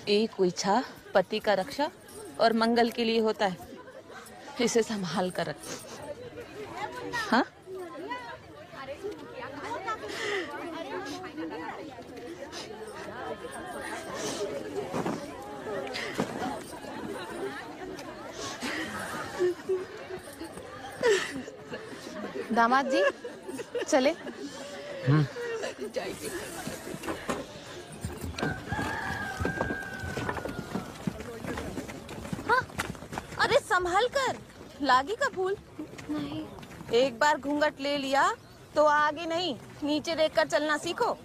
एक इच्छा पति का रक्षा और मंगल के लिए होता है, इसे संभाल कर रख। हाँ? दामाद जी चले। हाँ, अरे संभाल कर, लागी का फूल नहीं। एक बार घूंघट ले लिया तो आगे नहीं, नीचे देखकर चलना सीखो।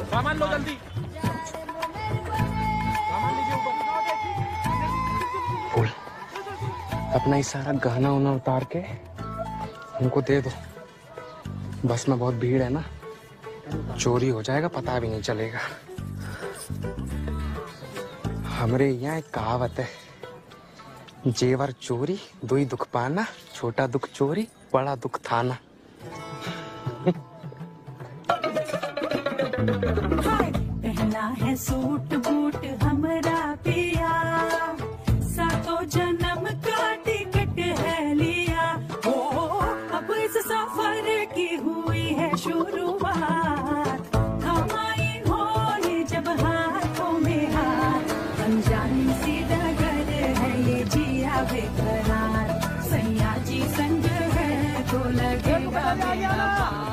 सामान लो जल्दी। फूल, अपना ही सारा गहना उना उतार के उनको दे दो। बस में बहुत भीड़ है ना, चोरी हो जाएगा, पता भी नहीं चलेगा। हमरे यहाँ एक कहावत है, जेवर चोरी दुई दुख पाना, छोटा दुख चोरी बड़ा दुख थाना। पहला है सूट बूट हमरा पिया, सातों जन्म का टिकट है लिया। ओ अब इस सफर की हुई है शुरुआत, हमारी होली जब हाथों में हाथ। अनजानी सी डगर है ये जिया बेकरार, सैया जी संग है तो लगेगा मेरा पार।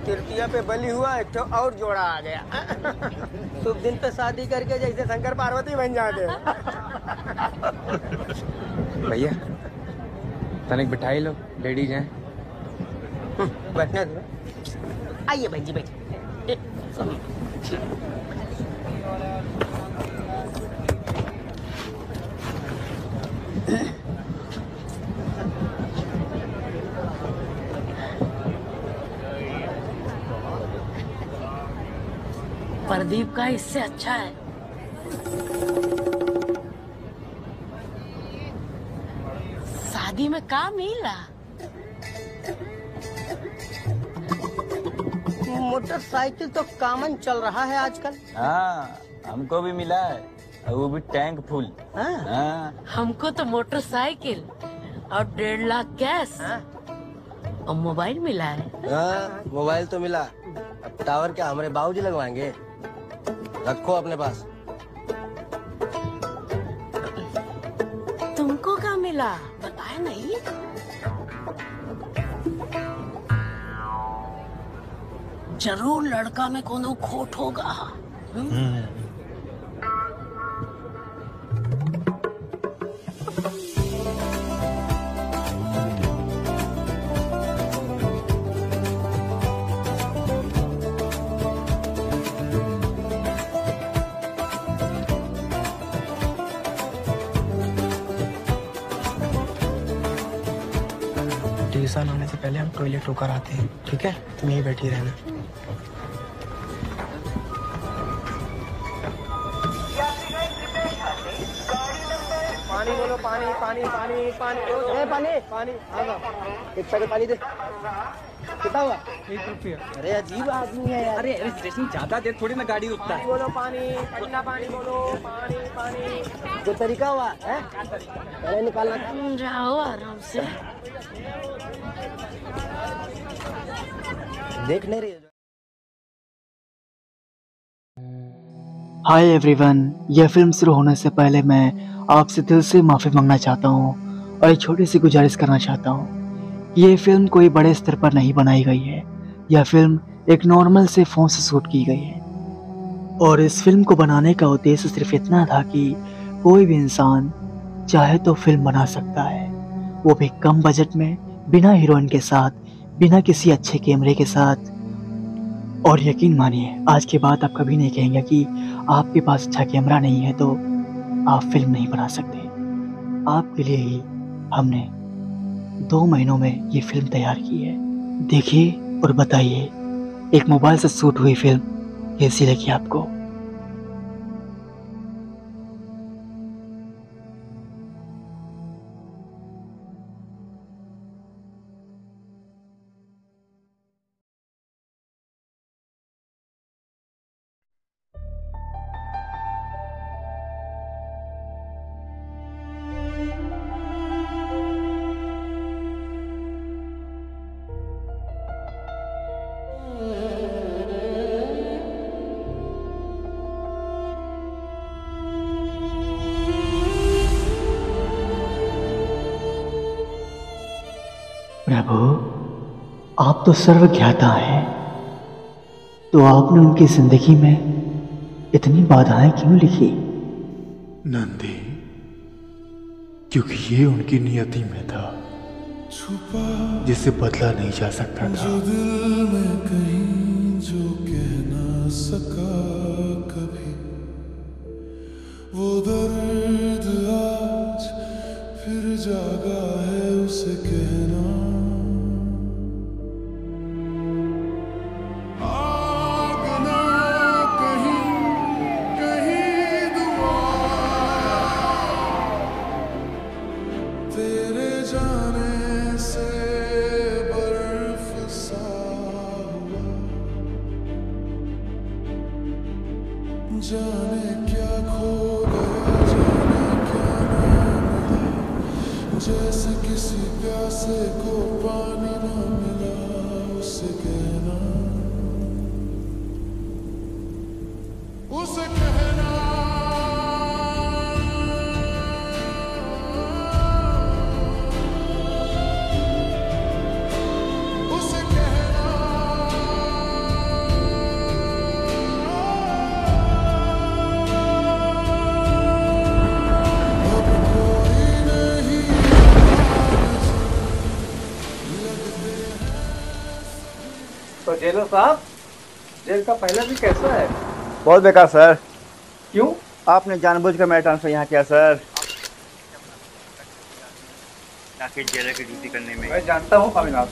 तृतीया पे बलि हुआ, एक तो और जोड़ा आ गया। शुभ दिन पे शादी करके जैसे शंकर पार्वती बन जाते। भैया तनिक बिठाई लो, लेडीज हैं। बैठना दो। आइए भाई जी बैठिए। प्रदीप का इससे अच्छा है। शादी में काम मिला। मोटरसाइकिल तो कॉमन चल रहा है आजकल। हाँ, हमको भी मिला है, वो भी टैंक फुल। हाँ। हमको तो मोटरसाइकिल और 1.5 लाख कैश और मोबाइल मिला है। हाँ, मोबाइल तो मिला, अब टावर क्या हमारे बाबूजी लगवाएंगे? रखो अपने पास। तुमको क्या मिला बताया नहीं? जरूर लड़का में कोनो खोट होगा। विशाल आने से पहले हम टॉयलेट होकर आते हैं, ठीक है? तुम यहीं बैठी रहना। पानी बोलो, पानी पानी पानी पानी पानी पानी। एक पैकेट पानी दे। कितना हुआ? 1 रुपया। अरे अजीब आदमी है यार। अरे स्टेशन ज्यादा देर थोड़ी ना गाड़ी रुकता है। बोलो पानी, ठंडा पानी बोलो, पानी पानी। जो तरीका हुआ है पहले निकालना था। जाओ आराम से। देख नहीं रही। हाय एवरीवन, यह फिल्म शुरू होने से पहले मैं आपसे दिल से माफ़ी मांगना चाहता हूँ और एक छोटी सी गुजारिश करना चाहता हूँ। ये फिल्म कोई बड़े स्तर पर नहीं बनाई गई है। यह फिल्म एक नॉर्मल से फ़ोन से शूट की गई है और इस फिल्म को बनाने का उद्देश्य सिर्फ इतना था कि कोई भी इंसान चाहे तो फिल्म बना सकता है, वो भी कम बजट में, बिना हीरोइन के साथ, बिना किसी अच्छे कैमरे के साथ। और यकीन मानिए, आज के बाद आप कभी नहीं कहेंगे कि आपके पास अच्छा कैमरा नहीं है तो आप फिल्म नहीं बना सकते। आपके लिए ही हमने 2 महीनों में ये फिल्म तैयार की है। देखिए और बताइए, एक मोबाइल से शूट हुई फिल्म कैसी लगी आपको? प्रभु, आप तो सर्वज्ञाता हैं, तो आपने उनकी जिंदगी में इतनी बाधाएं क्यों लिखी? नंदी, क्योंकि ये उनकी नियति में था, जिसे बदला नहीं जा सकता था। जो दिल में कहीं जो कह ना सका कभी, वो दर्द आज फिर जागा है उसे कहना। जाने क्या खो गया, जाने क्या ना मिला, जैसे किसी प्यासे को पानी ना मिला उसे कहना, उसे कहना। तो जेलर साहब, जेल का पहला भी कैसा है? बहुत बेकार सर। क्यों? आपने जानबूझकर मेरा ट्रांसफर यहाँ किया सर, ताकि जेलर की ड्यूटी करने में। मैं जानता हूँ अविनाश,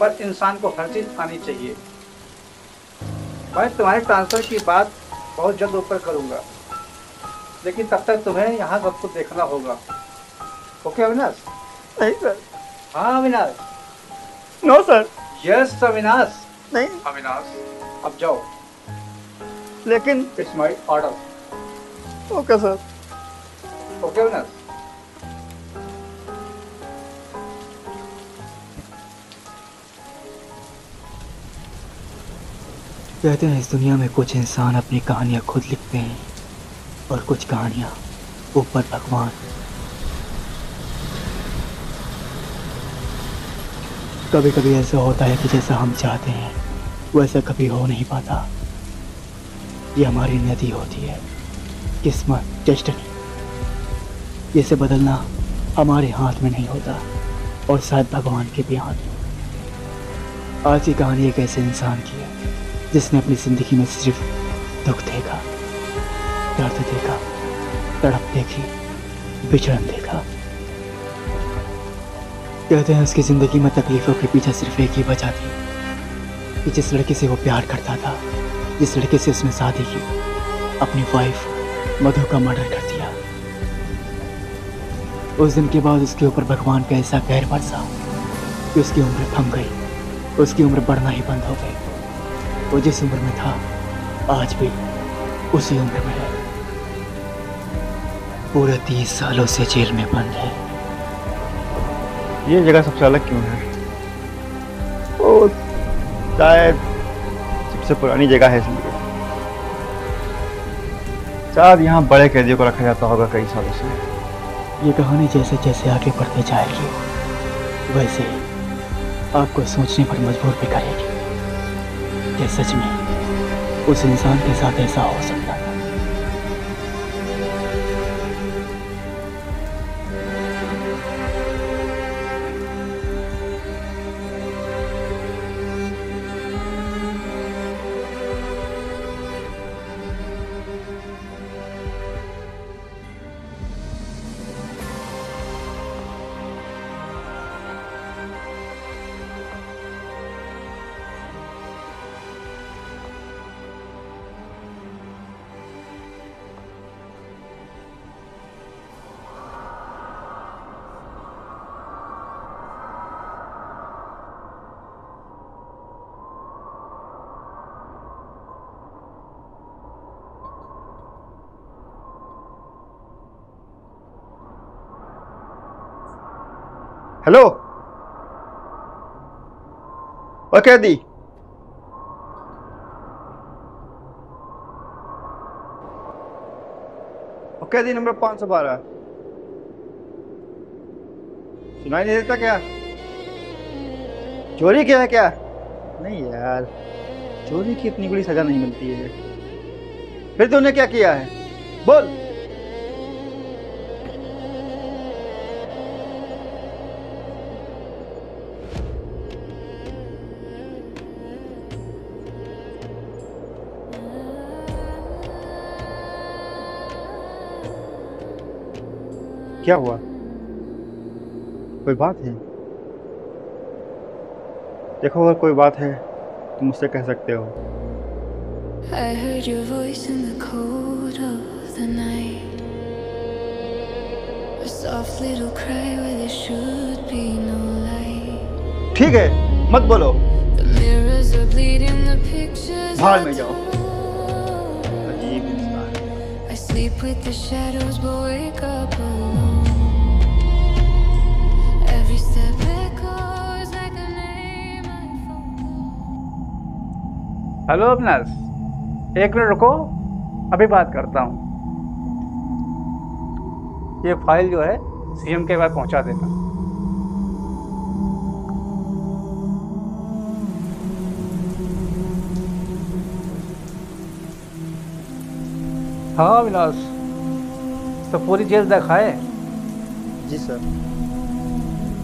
पर इंसान को हर चीज आनी चाहिए। मैं तुम्हारे ट्रांसफर की बात बहुत जल्द ऊपर करूँगा, लेकिन तब तक तुम्हें यहाँ सब कुछ देखना होगा। ओके अविनाश? नहीं सर। हाँ Avinash. No sir. Yes Avinash. नहीं अविनाश, अब जाओ। लेकिन it's my order. Okay sir. Okay Avinash? कहते हैं इस दुनिया में कुछ इंसान अपनी कहानियाँ खुद लिखते हैं और कुछ कहानियाँ ऊपर भगवान। कभी कभी ऐसा होता है कि जैसा हम चाहते हैं वैसा कभी हो नहीं पाता। ये हमारी नियति होती है, किस्मत, डेस्टिनी। इसे बदलना हमारे हाथ में नहीं होता और शायद भगवान के भी हाथ में। आज की कहानी एक ऐसे इंसान की है जिसने अपनी ज़िंदगी में सिर्फ दुख देखा, दर्द देखा, तड़प देखी, बिछड़न देखा। कहते हैं उसकी ज़िंदगी में तकलीफ़ों के पीछे सिर्फ एक ही वजह थी कि जिस लड़की से वो प्यार करता था, जिस लड़के से उसने शादी की, अपनी वाइफ मधु का मर्डर कर दिया। उस दिन के बाद उसके ऊपर भगवान का ऐसा कहर बरसा कि उसकी उम्र थम गई, उसकी उम्र बढ़ना ही बंद हो गई। वो जिस उम्र में था आज भी उसी उम्र में है। पूरे 30 सालों से जेल में बंद है। ये जगह सबसे अलग क्यों है? वो शायद सबसे पुरानी जगह है इसलिए। शायद यहाँ बड़े कैदियों को रखा जाता होगा कई सालों से। ये कहानी जैसे जैसे आगे बढ़ते जाएगी वैसे आपको सोचने पर मजबूर भी करेगी कि सच में उस इंसान के साथ ऐसा हो सकता है। हेलो, ओ कैदी, कैदी नंबर 512। सुनाई नहीं देता क्या? चोरी किया है क्या? नहीं यार, चोरी की इतनी बड़ी सजा नहीं मिलती है। फिर तूने क्या किया है? बोल। क्या हुआ? कोई बात है? देखो, अगर कोई बात है तो मुझसे कह सकते हो। I heard your voice in the cold of the night, a soft little cry where there should be no light. ठीक है, मत बोलो। The mirrors are bleeding, the pictures भाड़ में जाओ। अजीब इंसान। I sleep with the shadows but wake up alone. Every step echoes like a name I forgot. Hello Avinash, एक मिनट रुको, अभी बात करता हूँ। ये फाइल जो है सीएम के पास पहुँचा देना। हाँ अविनाश, तो पूरी जेल देखा है? जी सर।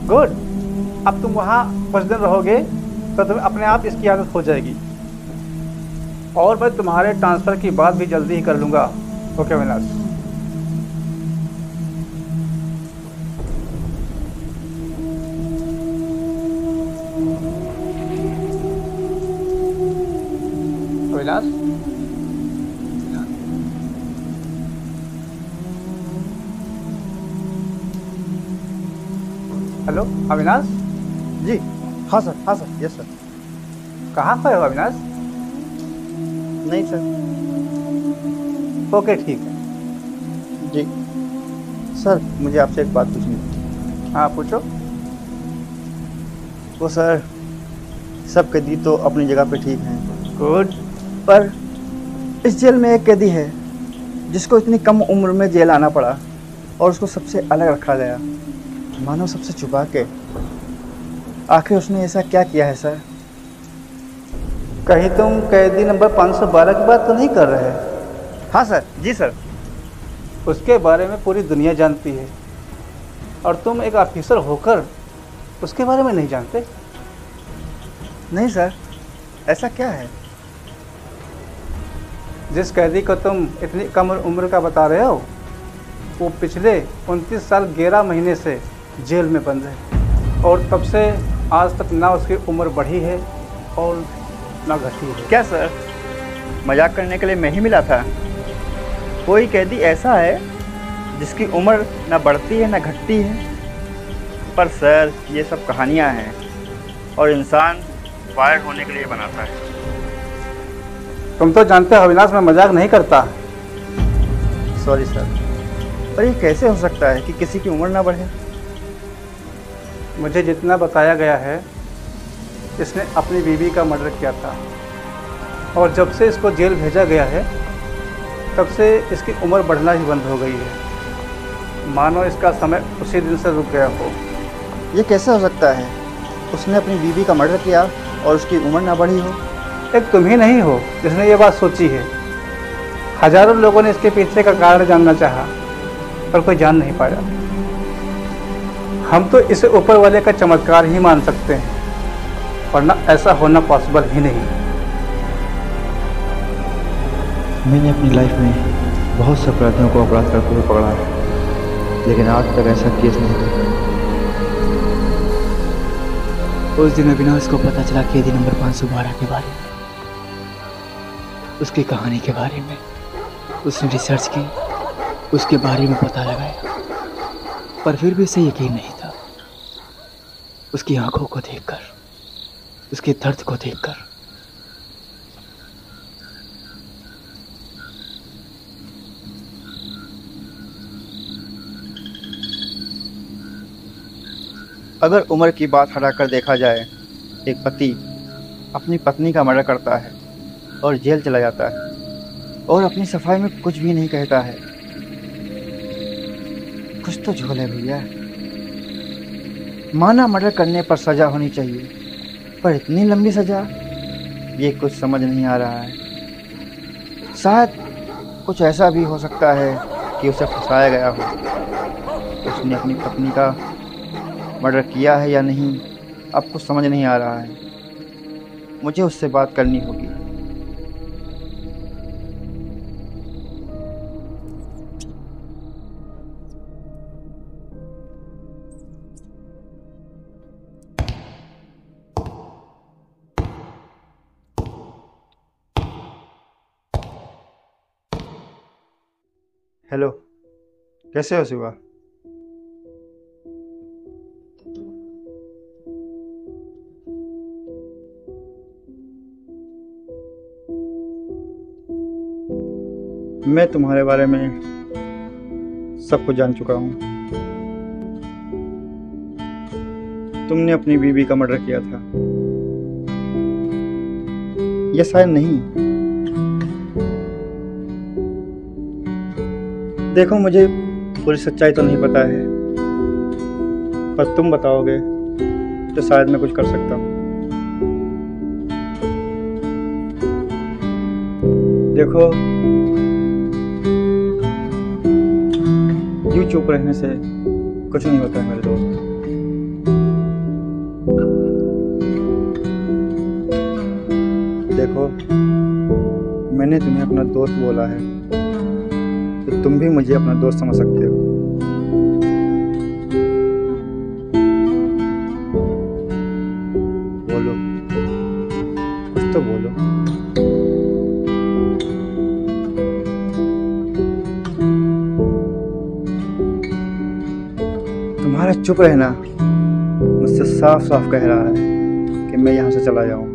गुड। अब तुम वहाँ कुछ दिन रहोगे तो तुम्हें अपने आप इसकी आदत हो जाएगी। और मैं तुम्हारे ट्रांसफ़र की बात भी जल्दी ही कर लूँगा। ओके अविनाश। अविनाश, हेलो अविनाश जी। हाँ सर, हाँ सर, यस सर। कहाँ पर हो अविनाश? नहीं सर। ओके ठीक है। जी सर, मुझे आपसे एक बात पूछनी थी। हाँ पूछो। वो सर, सब कैदी तो अपनी जगह पे ठीक हैं। गुड। पर इस जेल में एक कैदी है जिसको इतनी कम उम्र में जेल आना पड़ा और उसको सबसे अलग रखा गया, मानो सबसे छुपा के। आखिर उसने ऐसा क्या किया है सर? कहीं तुम कैदी नंबर 512 की बात तो नहीं कर रहे? हाँ सर। जी सर। उसके बारे में पूरी दुनिया जानती है और तुम एक ऑफिसर होकर उसके बारे में नहीं जानते? नहीं सर, ऐसा क्या है? जिस कैदी को तुम इतनी कम उम्र का बता रहे हो वो पिछले 29 साल 11 महीने से जेल में बंद है। और तब से आज तक ना उसकी उम्र बढ़ी है और ना घटी है। क्या सर, मजाक करने के लिए मैं ही मिला था? कोई कैदी ऐसा है जिसकी उम्र ना बढ़ती है ना घटती है? पर सर, ये सब कहानियाँ हैं और इंसान फायर होने के लिए बनाता है। तुम तो जानते हो अविनाश, मैं मजाक नहीं करता। सॉरी सर, पर ये कैसे हो सकता है कि किसी की उम्र ना बढ़े? मुझे जितना बताया गया है, इसने अपनी बीवी का मर्डर किया था और जब से इसको जेल भेजा गया है तब से इसकी उम्र बढ़ना ही बंद हो गई है। मानो इसका समय उसी दिन से रुक गया हो। ये कैसे हो सकता है? उसने अपनी बीवी का मर्डर किया और उसकी उम्र ना बढ़ी हो? एक तुम ही नहीं हो जिसने ये बात सोची है। हजारों लोगों ने इसके पीछे का कारण जानना चाहा पर कोई जान नहीं पाया। हम तो इसे ऊपर वाले का चमत्कार ही मान सकते हैं, वरना ऐसा होना पॉसिबल ही नहीं। मैंने अपनी लाइफ में बहुत से अपराधियों को अपराध करते हुए पकड़ा है, लेकिन आज तक ऐसा केस नहीं देखा। उस दिन अविनाश को पता चला कैदी नंबर 512 के बारे में, उसकी कहानी के बारे में। उसने रिसर्च की, उसके बारे में पता लगाया, पर फिर भी उसे यकीन नहीं था। उसकी आंखों को देखकर, उसके दर्द को देखकर। अगर उम्र की बात हटाकर देखा जाए, एक पति अपनी पत्नी का मर्डर करता है और जेल चला जाता है और अपनी सफाई में कुछ भी नहीं कहता है। कुछ तो झोल है भैया। माना मर्डर करने पर सजा होनी चाहिए, पर इतनी लंबी सजा, ये कुछ समझ नहीं आ रहा है। शायद कुछ ऐसा भी हो सकता है कि उसे फंसाया गया हो। उसने अपनी पत्नी का मर्डर किया है या नहीं, अब कुछ समझ नहीं आ रहा है। मुझे उससे बात करनी होगी। हेलो, कैसे हो शिवा? मैं तुम्हारे बारे में सब कुछ जान चुका हूँ। तुमने अपनी बीवी का मर्डर किया था। या शायद नहीं। देखो, मुझे पूरी सच्चाई तो नहीं पता है, पर तुम बताओगे तो शायद मैं कुछ कर सकता हूँ। देखो, यूं चुप रहने से कुछ नहीं होता है मेरे दोस्त। देखो, मैंने तुम्हें अपना दोस्त बोला है, तो तुम भी मुझे अपना दोस्त समझ सकते हो। बोलो, कुछ तो बोलो। तुम्हारा चुप रहना मुझसे साफ साफ कह रहा है कि मैं यहाँ से चला जाऊँ।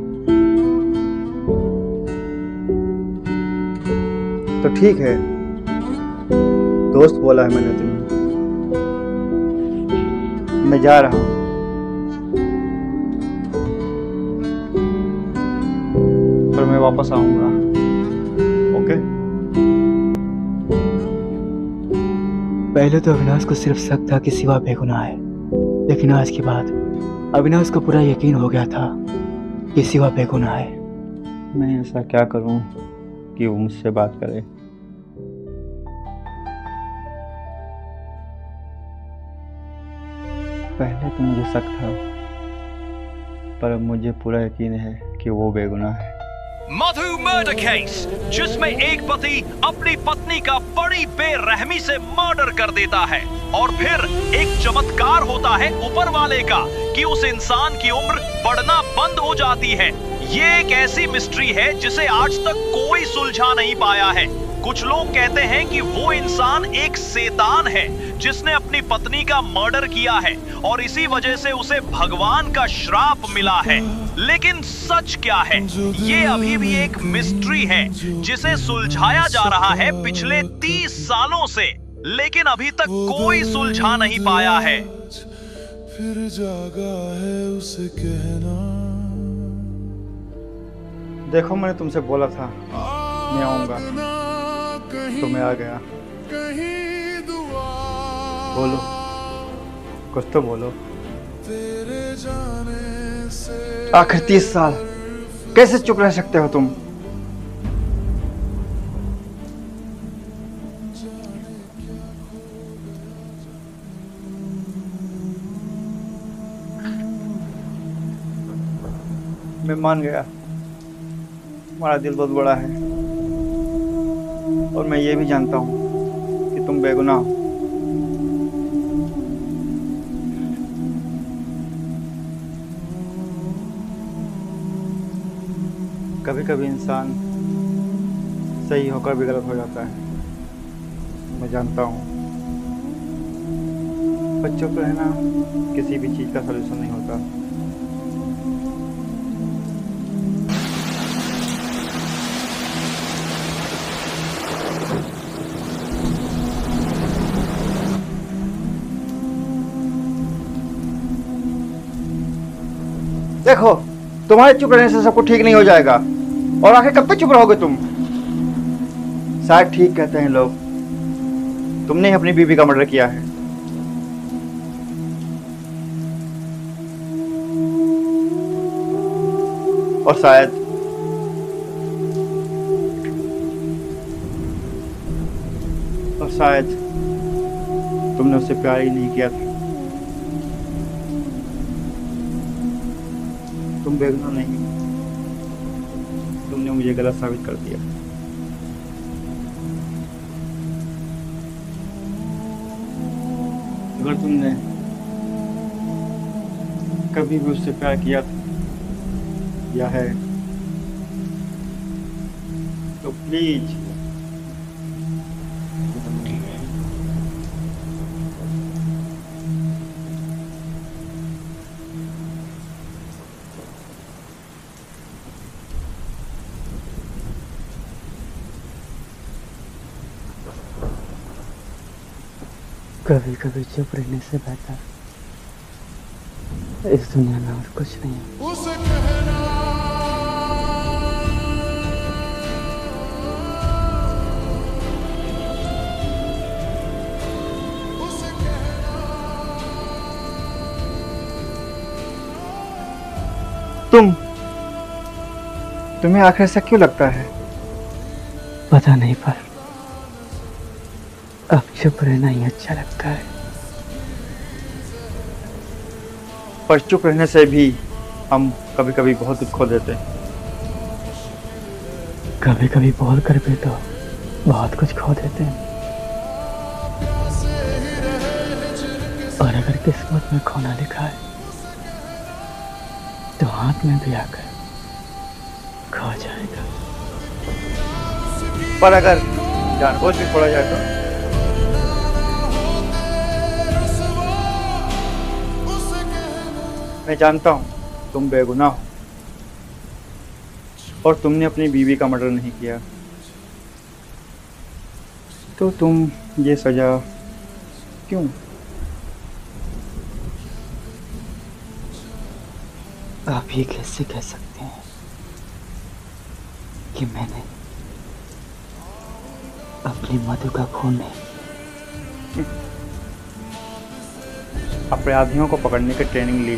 तो ठीक है, दोस्त बोला है मैंने तुम्हें, मैं जा रहा हूँ। पर मैं वापस आऊँगा, ओके? पहले तो अविनाश को सिर्फ शक था कि शिवा बेगुनाह है, लेकिन आज के बाद अविनाश को पूरा यकीन हो गया था कि शिवा बेगुनाह है। मैं ऐसा क्या करूं कि वो मुझसे बात करे? पहले तो मुझे शक था, पर अब मुझे पूरा यकीन है कि वो बेगुनाह है। मधु मर्डर केस, जिसमें एक पति अपनी पत्नी का बड़ी बेरहमी से मर्डर कर देता है और फिर एक चमत्कार होता है ऊपर वाले का कि उस इंसान की उम्र बढ़ना बंद हो जाती है। ये एक ऐसी मिस्ट्री है जिसे आज तक कोई सुलझा नहीं पाया है। कुछ लोग कहते हैं कि वो इंसान एक शैतान है जिसने अपनी पत्नी का मर्डर किया है और इसी वजह से उसे भगवान का श्राप मिला है। लेकिन सच क्या है, ये अभी भी एक मिस्ट्री है जिसे सुलझाया जा रहा है पिछले 30 सालों से, लेकिन अभी तक कोई सुलझा नहीं पाया है। फिर जागा है उसे कहना। देखो, मैंने तुमसे बोला था मैं आऊंगा, तो मैं आ गया। बोलो, कुछ तो बोलो। आखिर 30 साल कैसे चुप रह सकते हो तुम? मैं मान गया, तुम्हारा दिल बहुत बड़ा है और मैं ये भी जानता हूँ कि तुम बेगुनाह हो। कभी कभी इंसान सही होकर भी गलत हो जाता है, मैं जानता हूँ। बच्चों पर रहना किसी भी चीज़ का सलूशन नहीं होता। देखो, तुम्हारे चुप रहने से सब कुछ ठीक नहीं हो जाएगा, और आखिर कब तक चुप रहोगे तुम? शायद ठीक कहते हैं लोग, तुमने ही अपनी बीवी का मर्डर किया है। और शायद तुमने उससे प्यार ही नहीं किया था। तुम बेगुनाह नहीं, तुमने मुझे गलत साबित कर दिया। अगर तुमने कभी भी उससे प्यार किया था या है तो प्लीज कभी कभी चुप रहने से बेहतर इस दुनिया में और कुछ नहीं है। तुम्हें आखिर ऐसा क्यों लगता है? पता नहीं, पर अब चुप रहना ही अच्छा लगता है। पर चुप रहने से भी हम कभी कभी बहुत कुछ खो देते हैं। कभी कभी बोल कर भी तो बहुत कुछ खो देते हैं। और अगर किस्मत में खोना लिखा है तो हाथ में भी आकर खो जाएगा। पर अगर जानबूझ के छोड़ा जाए तो? मैं जानता हूँ तुम बेगुनाह हो और तुमने अपनी बीवी का मर्डर नहीं किया, तो तुम ये सजा क्यों? आप ये कैसे कह सकते हैं कि मैंने अपनी मधु का खून नहीं? अपराधियों को पकड़ने की ट्रेनिंग ली।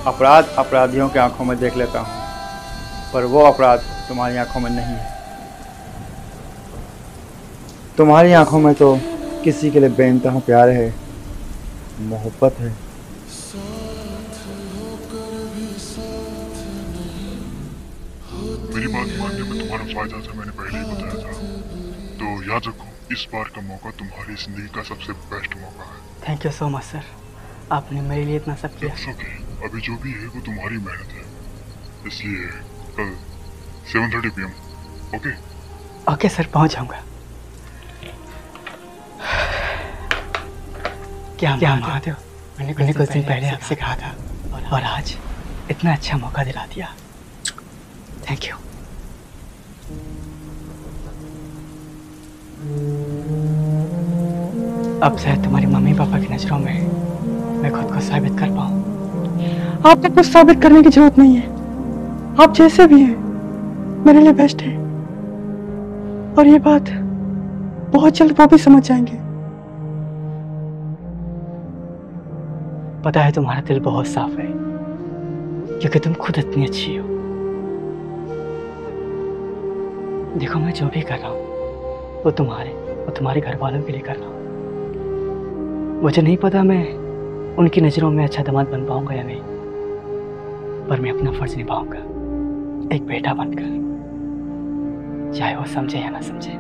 अपराध अपराधियों की आंखों में देख लेता हूँ, पर वो अपराध तुम्हारी आंखों में नहीं है। तुम्हारी आंखों में तो किसी के लिए बेइंतहा प्यार है, मोहब्बत है। मेरी बात मानने में तुम्हारा फायदा था, मैंने पहले ही बताया था। तो याद रखो, इस बार का मौका तुम्हारी जिंदगी का सबसे बेस्ट मौका है। Thank you so much sir, आपने मेरे लिए इतना सब किया। ओके, अभी जो भी है वो तुम्हारी मेहनत है, इसलिए कल 7:30 PM। ओके ओके सर, पहुंच जाऊंगा। क्या महादेव, मैंने कुछ दिन पहले आपसे कहा था और आज इतना अच्छा मौका दिला दिया। Thank you. अब शायद तुम्हारी मम्मी पापा की नजरों में मैं खुद को साबित कर पाऊं। आपको कुछ साबित करने की जरूरत नहीं है, आप जैसे भी हैं मेरे लिए बेस्ट है। और ये बात बहुत जल्द वो भी समझ जाएंगे। पता है तुम्हारा दिल बहुत साफ है, क्योंकि तुम खुद इतनी अच्छी हो। देखो, मैं जो भी कर रहा हूँ वो तुम्हारे घर वालों के लिए कर रहा हूँ। मुझे नहीं पता मैं उनकी नजरों में अच्छा दामाद बन पाऊंगा या नहीं, पर मैं अपना फर्ज निभाऊंगा एक बेटा बनकर, चाहे वो समझे या ना समझे।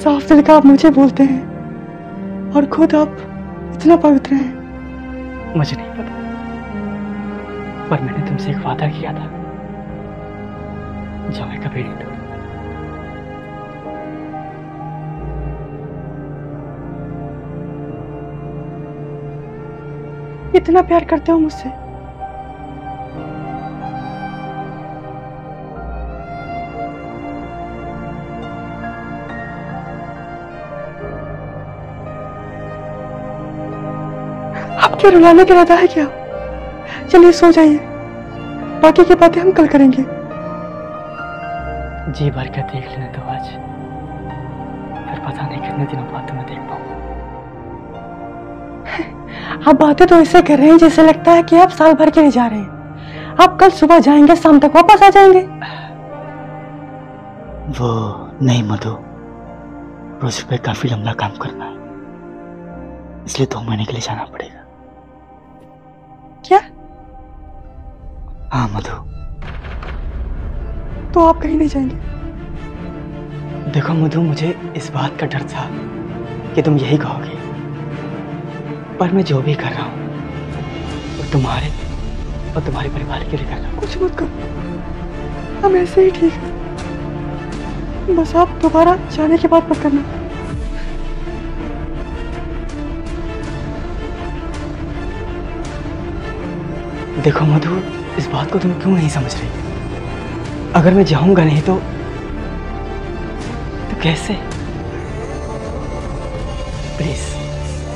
साफ दिल का आप मुझे बोलते हैं और खुद आप इतना पवित्र हैं। मुझे नहीं पता, पर मैंने तुमसे एक वादा किया था जो मैं कभी नहीं तोड़ूंगा। इतना प्यार करते हो मुझसे? आपके रुलाने का इरादा है क्या? चलिए सो जाइए, बाकी की बातें हम कल करेंगे। जी भर कर देख लेने दो आज, फिर पता नहीं कितने दिनों बाद तुम्हें देख पाऊंगा। आप बातें तो ऐसे कर रहे हैं जैसे लगता है कि आप साल भर के लिए जा रहे हैं। आप कल सुबह जाएंगे, शाम तक वापस आ जाएंगे। वो नहीं मधु, प्रोजेक्ट पे काफी लंबा काम करना है, इसलिए 2 महीने के लिए जाना पड़ेगा। क्या? हाँ मधु। तो आप कहीं नहीं जाएंगे? देखो मधु, मुझे इस बात का डर था कि तुम यही कहोगे, पर मैं जो भी कर रहा हूँ वो तुम्हारे और तुम्हारे परिवार के लिए कर रहा हूँ। कुछ मत करो, हम ऐसे ही ठीक हैं। बस आप दोबारा जाने की बात मत करना। देखो मधु, इस बात को तुम क्यों नहीं समझ रही? अगर मैं जाऊंगा नहीं तो कैसे? प्लीज,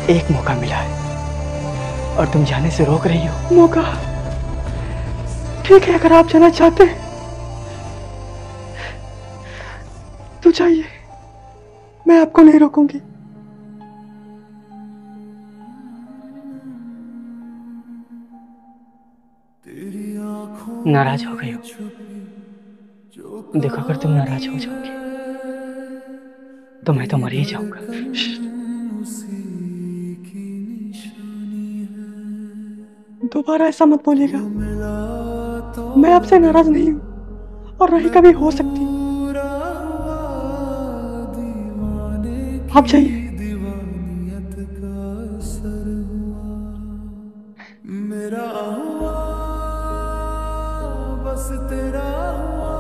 एक मौका मिला है और तुम जाने से रोक रही हो। मौका? ठीक है, अगर आप जाना चाहते हैं तो जाइए, मैं आपको नहीं रोकूंगी। नाराज हो गई हो? देखो, अगर तुम नाराज हो जाओगे तो मैं तो मर ही जाऊंगा। दोबारा ऐसा मत बोलिएगा, मैं आपसे नाराज नहीं हूं और नहीं कभी हो सकती। आप जाइए।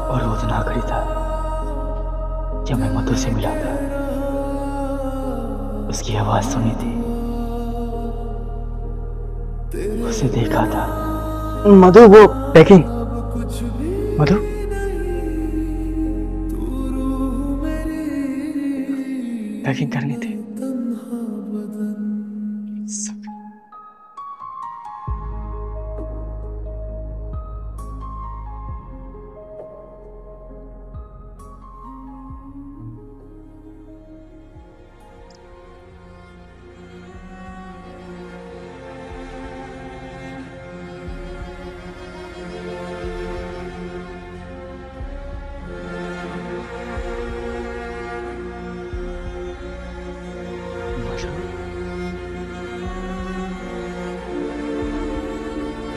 और वो दिन आखिरी था जब मैं मधु से मिला था, उसकी आवाज सुनी थी, उसे देखा था। मधु, वो पैकिंग, मधु पैकिंग करनी थी।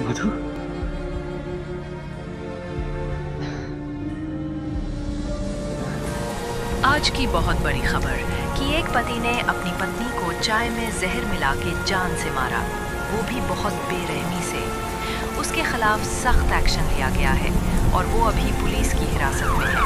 मधु, आज की बहुत बड़ी खबर कि एक पति ने अपनी पत्नी को चाय में जहर मिला के जान से मारा, वो भी बहुत बेरहमी से। उसके खिलाफ सख्त एक्शन लिया गया है और वो अभी पुलिस की हिरासत में है।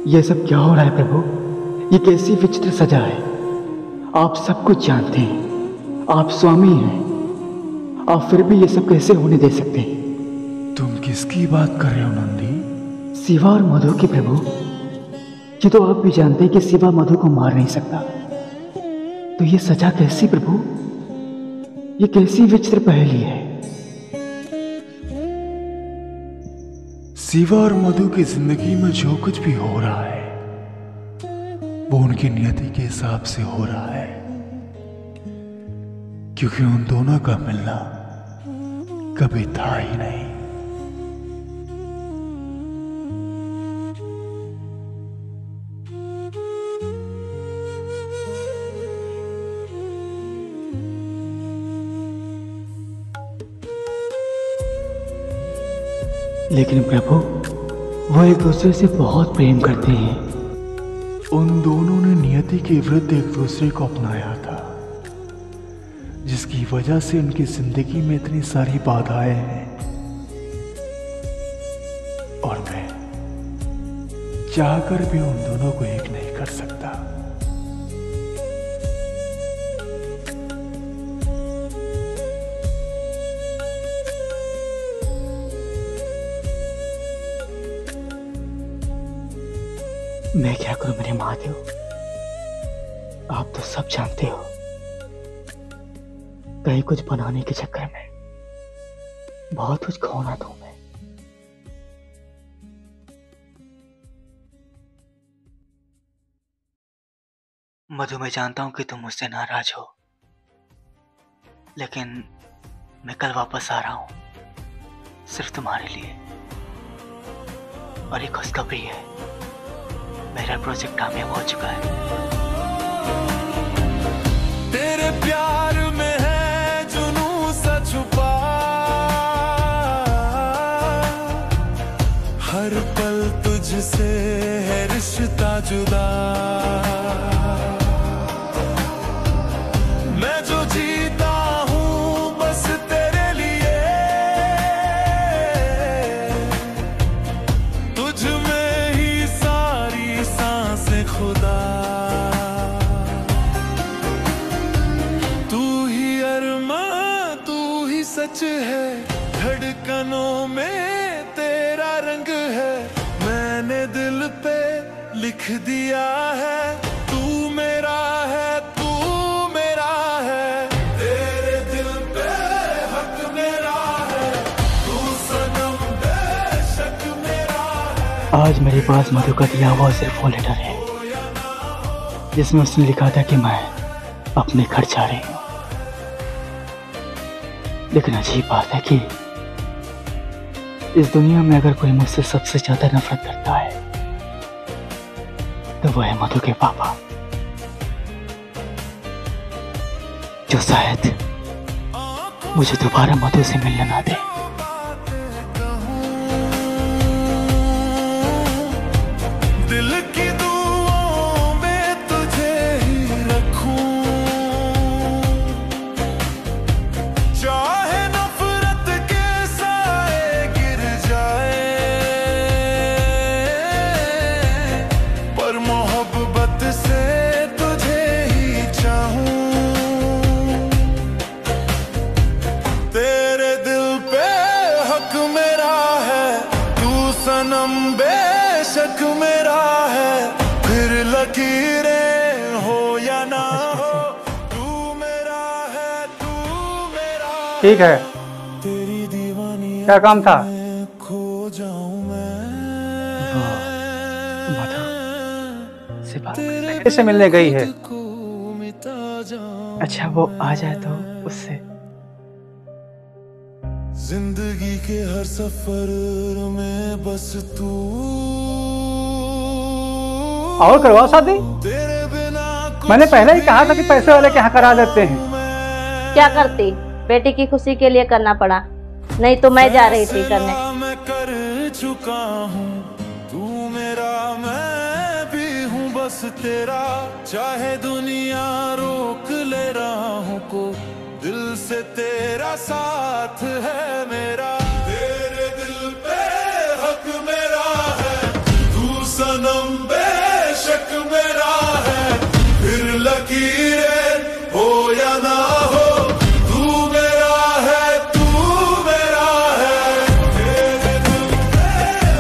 ये सब क्या हो रहा है प्रभु? ये कैसी विचित्र सजा है? आप सब कुछ जानते हैं, आप स्वामी हैं, आप फिर भी ये सब कैसे होने दे सकते हैं? तुम किसकी बात कर रहे हो नंदी? शिवा और मधु की प्रभु। ये तो आप भी जानते हैं कि शिवा मधु को मार नहीं सकता, तो ये सजा कैसी प्रभु? ये कैसी विचित्र पहेली है? शिवा और मधु की जिंदगी में जो कुछ भी हो रहा है वो उनकी नियति के हिसाब से हो रहा है, क्योंकि उन दोनों का मिलना कभी था ही नहीं। लेकिन प्रभु वो एक दूसरे से बहुत प्रेम करते हैं। उन दोनों ने नियति के विरुद्ध एक दूसरे को अपनाया था, जिसकी वजह से उनकी जिंदगी में इतनी सारी बाधाएं हैं, और मैं चाहकर भी उन दोनों को एक नहीं कर सकता। मैं क्या करूं मेरे महादेव? आप तो सब जानते हो, कहीं कुछ बनाने के चक्कर में बहुत कुछ खोना दूं मैं। मधु, मैं जानता हूं कि तुम मुझसे नाराज हो, लेकिन मैं कल वापस आ रहा हूं सिर्फ तुम्हारे लिए। और एक खुशखबरी है, मेरा प्रोजेक्ट कामयाब हो चुका है। तेरे प्यार में है जुनून सा छुपा, हर पल तुझसे है रिश्ता जुदा। मैं जो जीता हूँ बस तेरे लिए, तुझ में ही सारी सांसें खुदा। तू ही अरमां, तू ही सच है, धड़कनों में तेरा रंग है। मैंने दिल पे लिख दिया है, तू मेरा है, तू मेरा है। तेरे दिल पे हक मेरा है, तू सनम बेशक मेरा है। आज मेरे पास मधु का दिया हुआ सिर्फ वो लेटर है जिसमें उसने लिखा था कि मैं अपने घर जा रही हूं। लेकिन अजीब बात है कि इस दुनिया में अगर कोई मुझसे सबसे ज्यादा नफरत करता है तो वो है मधु के पापा, जो शायद मुझे दोबारा मधु से मिलने ना दे। दिल की दुआओं में तुझे ही रखूं, चाहे नफरत के साए गिर जाए, पर मोहब्बत से तुझे ही चाहूं। तेरे दिल पे हक मेरा है, तू सनम बेशक मेरा है। फिर लकीरें हो या ना हो, तू मेरा है, तू मेरा। ठीक है, तेरी दीवानी क्या काम था? खो जाऊं मैं। से मिलने गई है। अच्छा वो आ जाए तो उससे। जिंदगी के हर सफर में बस तू और करवाओ शादी। मैंने पहले ही कहा था कि पैसे वाले के यहाँ करा देते हैं। क्या करती, बेटी की खुशी के लिए करना पड़ा, नहीं तो मैं जा रही थी करने। मैं कर चुका हूँ, तू मेरा मैं भी हूँ बस तेरा, चाहे दुनिया रोक ले राहों को, दिल से तेरा साथ है मेरा, तेरे दिल पे हक मेरा है, तू सनम बेशक मेरा है, फिर लकीरें हो या ना हो, तू मेरा है, तू मेरा है, तेरे दिल पे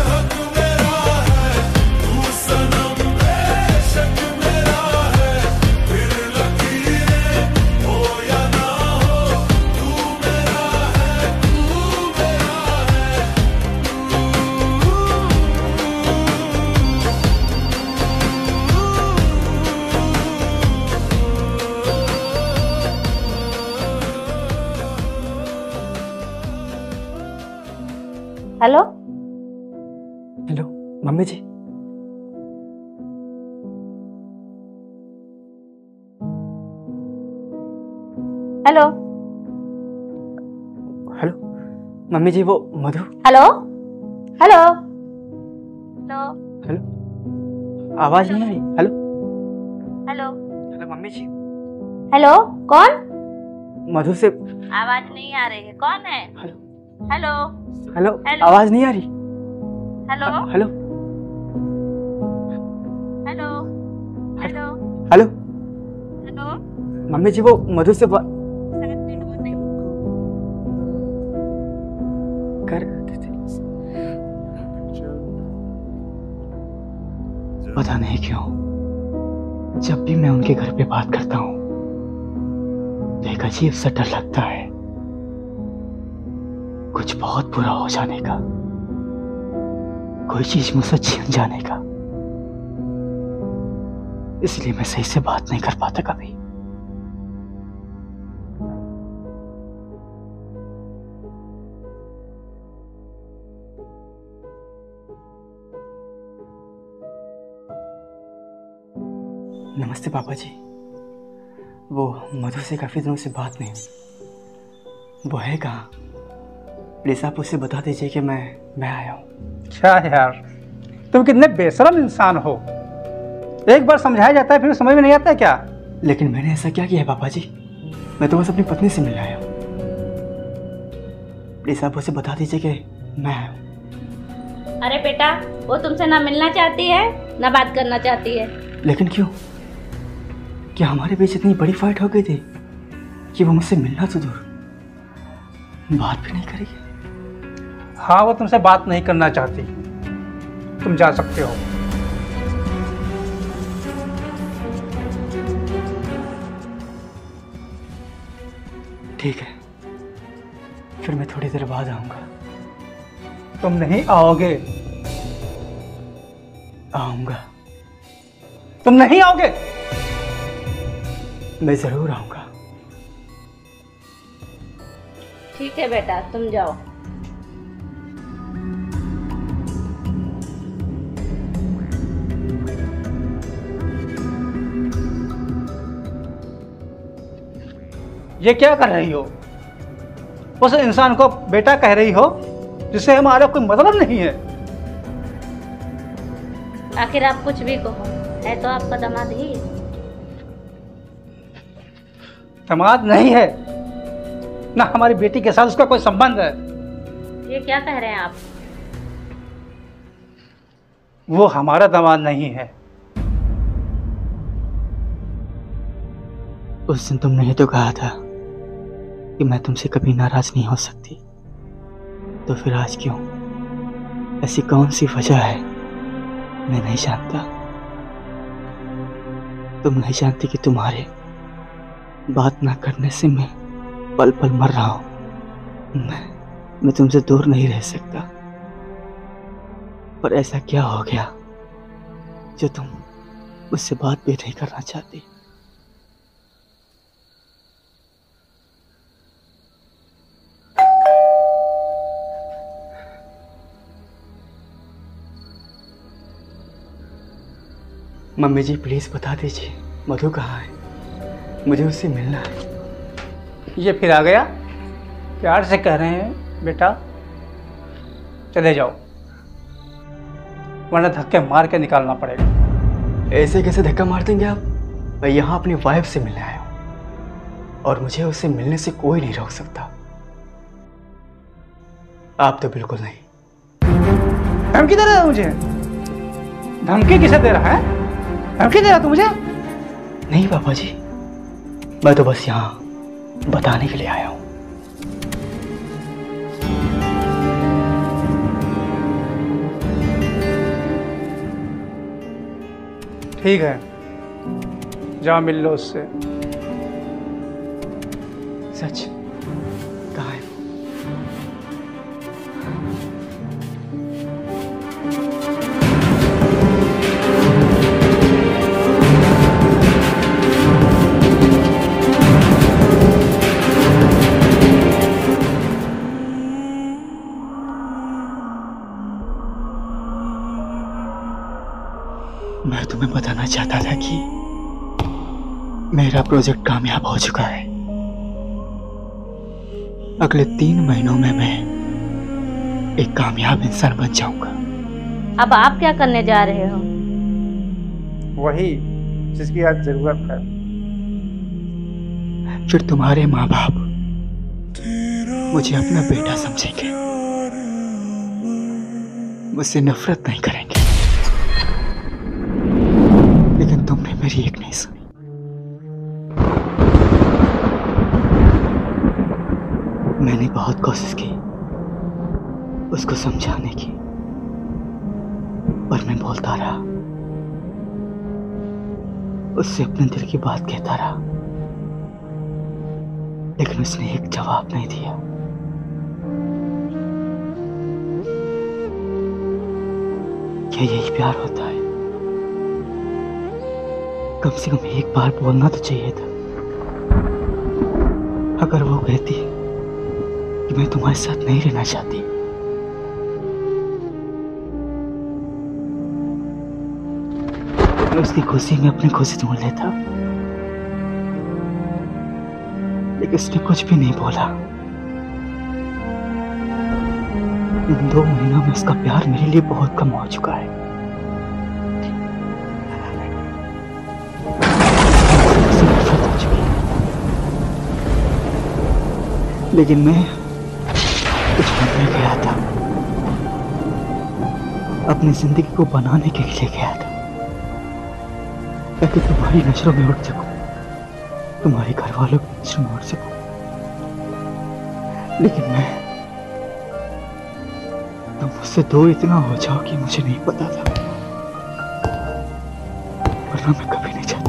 हक मेरा है, तू सनम बेशक मेरा है, फिर लकीरें हो या ना हो, तू मेरा है, तू मेरा है। हेलो हेलो मम्मी जी। हेलो हेलो मम्मी जी, वो मधु। हेलो हेलो हेलो हेलो आवाज नहीं आ रही। हेलो हेलो हेलो मम्मी जी। हेलो कौन? मधु से। आवाज नहीं आ रही है, कौन है? हेलो हेलो हेलो आवाज नहीं आ रही। Hello hello hello hello hello hello mummy ji, वो मधु से कर पता नहीं क्यों जब भी मैं उनके घर पे बात करता हूँ तो एक अजीब सा डर लगता है, कुछ बहुत बुरा हो जाने का, कोई चीज मुझसे छीन जाने का। इसलिए मैं सही से बात नहीं कर पाता कभी। नमस्ते पापा जी। वो मधु से काफी दिनों से बात नहीं हुई। वो है कहाँ? प्लीज आप उसे बता दीजिए कि मैं आया हूँ। क्या यार, तुम कितने बेशरम इंसान हो। एक बार समझाया जाता है फिर समझ में नहीं आता है क्या? लेकिन मैंने ऐसा क्या किया है पापा जी? मैं तो बस अपनी पत्नी से मिलने आया हूँ। प्लीज आप उसे बता दीजिए कि मैं आया हूँ। अरे बेटा, वो तुमसे ना मिलना चाहती है ना बात करना चाहती है। लेकिन क्यों? क्या हमारे बीच इतनी बड़ी फाइट हो गई थी कि वो मुझसे मिलना तो दूर बात भी नहीं करेगी? हाँ, वो तुमसे बात नहीं करना चाहती। तुम जा सकते हो। ठीक है, फिर मैं थोड़ी देर बाद आऊंगा। तुम नहीं आओगे। आऊंगा। तुम नहीं आओगे। मैं जरूर आऊंगा। ठीक है बेटा, तुम जाओ। ये क्या कर रही हो? उस इंसान को बेटा कह रही हो जिससे हमारा कोई मतलब नहीं है। आखिर आप कुछ भी कहो, है तो आपका दामाद ही। दामाद नहीं है ना, हमारी बेटी के साथ उसका कोई संबंध है। ये क्या कह रहे हैं आप? वो हमारा दामाद नहीं है। उस दिन तुमने ही तो कहा था कि मैं तुमसे कभी नाराज नहीं हो सकती, तो फिर आज क्यों? ऐसी कौन सी वजह है? मैं नहीं जानता। तुम नहीं जानती कि तुम्हारे बात ना करने से मैं पल पल मर रहा हूं। मैं तुमसे दूर नहीं रह सकता, पर ऐसा क्या हो गया जो तुम उससे बात भी नहीं करना चाहती। मम्मी जी प्लीज बता दीजिए मधु कहाँ है, मुझे उससे मिलना है। ये फिर आ गया? प्यार से कह रहे हैं बेटा चले जाओ, वरना धक्के मार के निकालना पड़ेगा। ऐसे कैसे धक्का मार देंगे आप? मैं यहाँ अपनी वाइफ से मिलने आया हूँ और मुझे उससे मिलने से कोई नहीं रोक सकता। आप तो बिल्कुल नहीं। धमकी दे रहा है मुझे? धमकी किसे दे रहा है? धमकी दे रहा तू मुझे? नहीं पापा जी, मैं तो बस यहाँ बताने के लिए आया हूँ। ठीक है, जाओ मिल लो उससे। सच कहाँ है? मैं तुम्हें बताना चाहता था कि मेरा प्रोजेक्ट कामयाब हो चुका है। अगले 3 महीनों में मैं एक कामयाब इंसान बन जाऊंगा। अब आप क्या करने जा रहे हो? वही जिसकी आज जरूरत है। फिर तुम्हारे माँ बाप मुझे अपना बेटा समझेंगे, मुझसे नफरत नहीं करेंगे। लेकिन तुमने मेरी एक नहीं सुनी। मैंने बहुत कोशिश की उसको समझाने की, पर मैं बोलता रहा, उससे अपने दिल की बात कहता रहा, लेकिन उसने एक जवाब नहीं दिया। क्या यही प्यार होता है? कम से कम एक बार बोलना तो चाहिए था। अगर वो कहती कि मैं तुम्हारे साथ नहीं रहना चाहती, मैं उसकी खुशी में अपनी खुशी ढूंढ लेता, लेकिन उसने कुछ भी नहीं बोला। इन 2 महीनों में उसका प्यार मेरे लिए बहुत कम हो चुका है। लेकिन मैं कुछ बनने गया था, अपनी जिंदगी को बनाने के लिए गया था, ताकि तुम्हारी नजरों में उठ सकूं, तुम्हारे घर वालों की नजरों में उठ सकूं। लेकिन मैं तुम मुझसे दूर इतना हो जाओ कि मुझे नहीं पता था, वरना मैं कभी नहीं चाहता।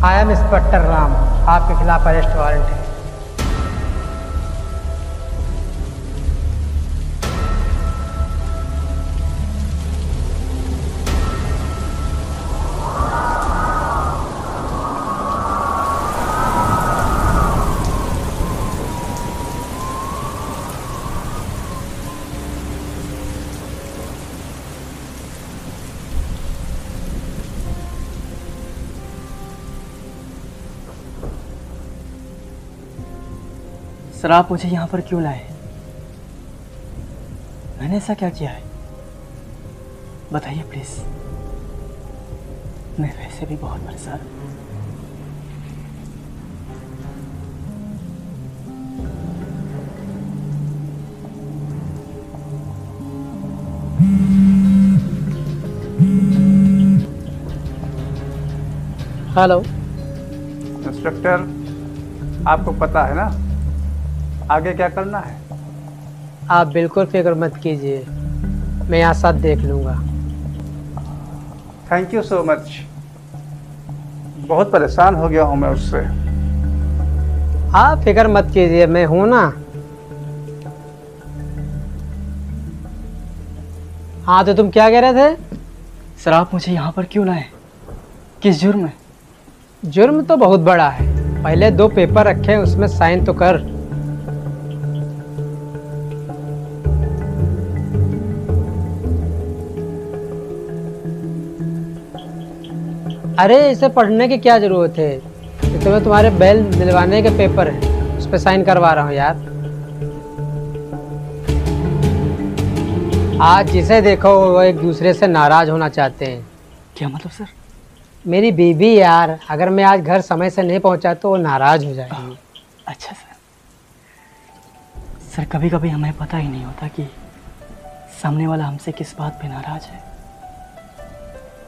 आई एम इंस्पेक्टर राम, आपके खिलाफ अरेस्ट वारंट है। सर आप मुझे यहाँ पर क्यों लाए? मैंने ऐसा क्या किया है? बताइए प्लीज। मैं वैसे भी बहुत परेशान हूँ। हेलो इंस्पेक्टर, आपको पता है ना आगे क्या करना है? आप बिल्कुल फिक्र मत कीजिए, मैं यहाँ सब देख लूँगा। Thank you so much. बहुत परेशान हो गया हूँ मैं उससे। आप फिक्र मत कीजिए, मैं हूँ ना। हाँ तो तुम क्या कह रहे थे? सर आप मुझे यहाँ पर क्यों लाए? किस जुर्म में? जुर्म तो बहुत बड़ा है, पहले 2 पेपर रखे उसमें साइन तो कर। अरे इसे पढ़ने की क्या जरूरत है? ये तो मैं तुम्हारे बैल दिलवाने के पेपर हैं, उस पर साइन करवा रहा हूँ यार। आज जिसे देखो वो एक दूसरे से नाराज होना चाहते हैं। क्या मतलब सर? मेरी बीबी यार, अगर मैं आज घर समय से नहीं पहुंचा तो वो नाराज हो जाएगी। अच्छा सर। सर कभी कभी हमें पता ही नहीं होता कि सामने वाला हमसे किस बात पे नाराज है।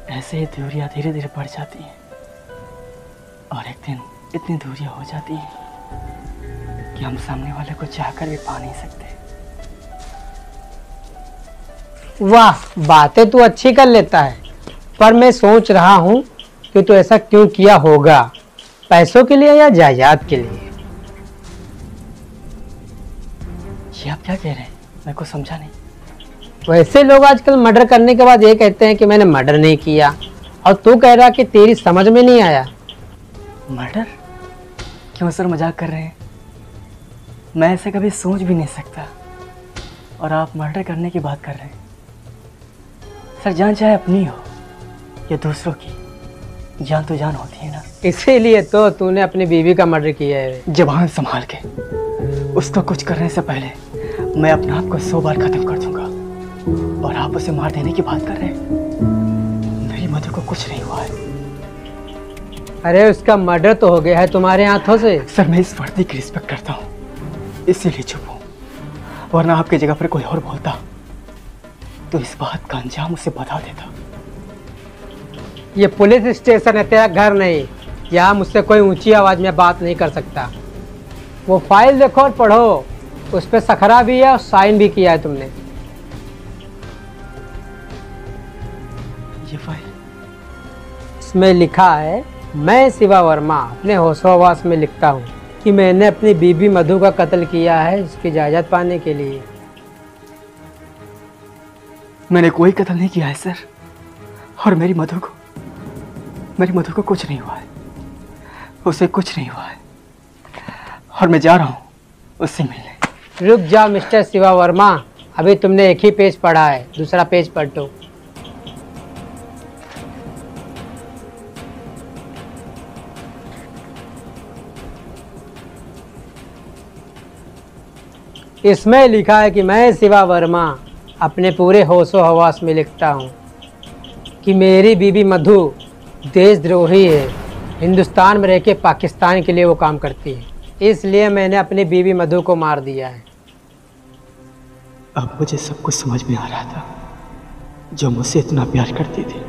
ऐसे ही दूरियां धीरे धीरे बढ़ जाती हैं और एक दिन इतनी दूरियां हो जाती हैं कि हम सामने वाले को चाहकर भी पा नहीं सकते। वाह, बातें तू अच्छी कर लेता है, पर मैं सोच रहा हूँ कि तू ऐसा क्यों किया होगा, पैसों के लिए या जायदाद के लिए? ये आप क्या कह रहे हैं? मेरे को समझा नहीं। वैसे लोग आजकल मर्डर करने के बाद ये कहते हैं कि मैंने मर्डर नहीं किया, और तू कह रहा कि तेरी समझ में नहीं आया। मर्डर? क्यों सर मजाक कर रहे हैं? मैं ऐसे कभी सोच भी नहीं सकता, और आप मर्डर करने की बात कर रहे हैं। सर जान चाहे अपनी हो या दूसरों की, जान तो जान होती है ना। इसीलिए तो तूने अपनी बीवी का मर्डर किया है। जबान संभाल के। उसको कुछ करने से पहले मैं अपने आप को 100 बार खत्म कर दूंगा, और आप उसे मार देने की बात कर रहे हैं। मेरी मधु को कुछ नहीं हुआ है। अरे उसका मर्डर तो हो गया है तुम्हारे हाथों से। सर मैं इस वर्दी की रिस्पेक्ट करता हूँ, इसीलिए चुप हूँ, वरना आपकी जगह पर कोई और बोलता तो इस बात का अंजाम उसे बता देता। ये पुलिस स्टेशन है, तेरा घर नहीं। यहाँ मुझसे कोई ऊंची आवाज में बात नहीं कर सकता। वो फाइल देखो और पढ़ो, उस पर सखरा भी है और साइन भी किया है तुमने। ये फाइल? इसमें लिखा है, मैं शिवा वर्मा अपने होशोहवास में लिखता हूँ कि मैंने अपनी बीबी मधु का कत्ल किया है उसकी जायदाद पाने के लिए। मैंने कोई कत्ल नहीं किया है सर, और मेरी मधु को कुछ नहीं हुआ है। उसे कुछ नहीं हुआ है, और मैं जा रहा हूँ उससे मिलने। रुक जा मिस्टर शिवा वर्मा, अभी तुमने एक ही पेज पढ़ा है, दूसरा पेज पढ़ दो। इसमें लिखा है कि मैं शिवा वर्मा अपने पूरे होशो हवास में लिखता हूँ कि मेरी बीबी मधु देशद्रोही है, हिंदुस्तान में रह के पाकिस्तान के लिए वो काम करती है, इसलिए मैंने अपनी बीबी मधु को मार दिया है। अब मुझे सब कुछ समझ में आ रहा था। जो मुझसे इतना प्यार करती थी,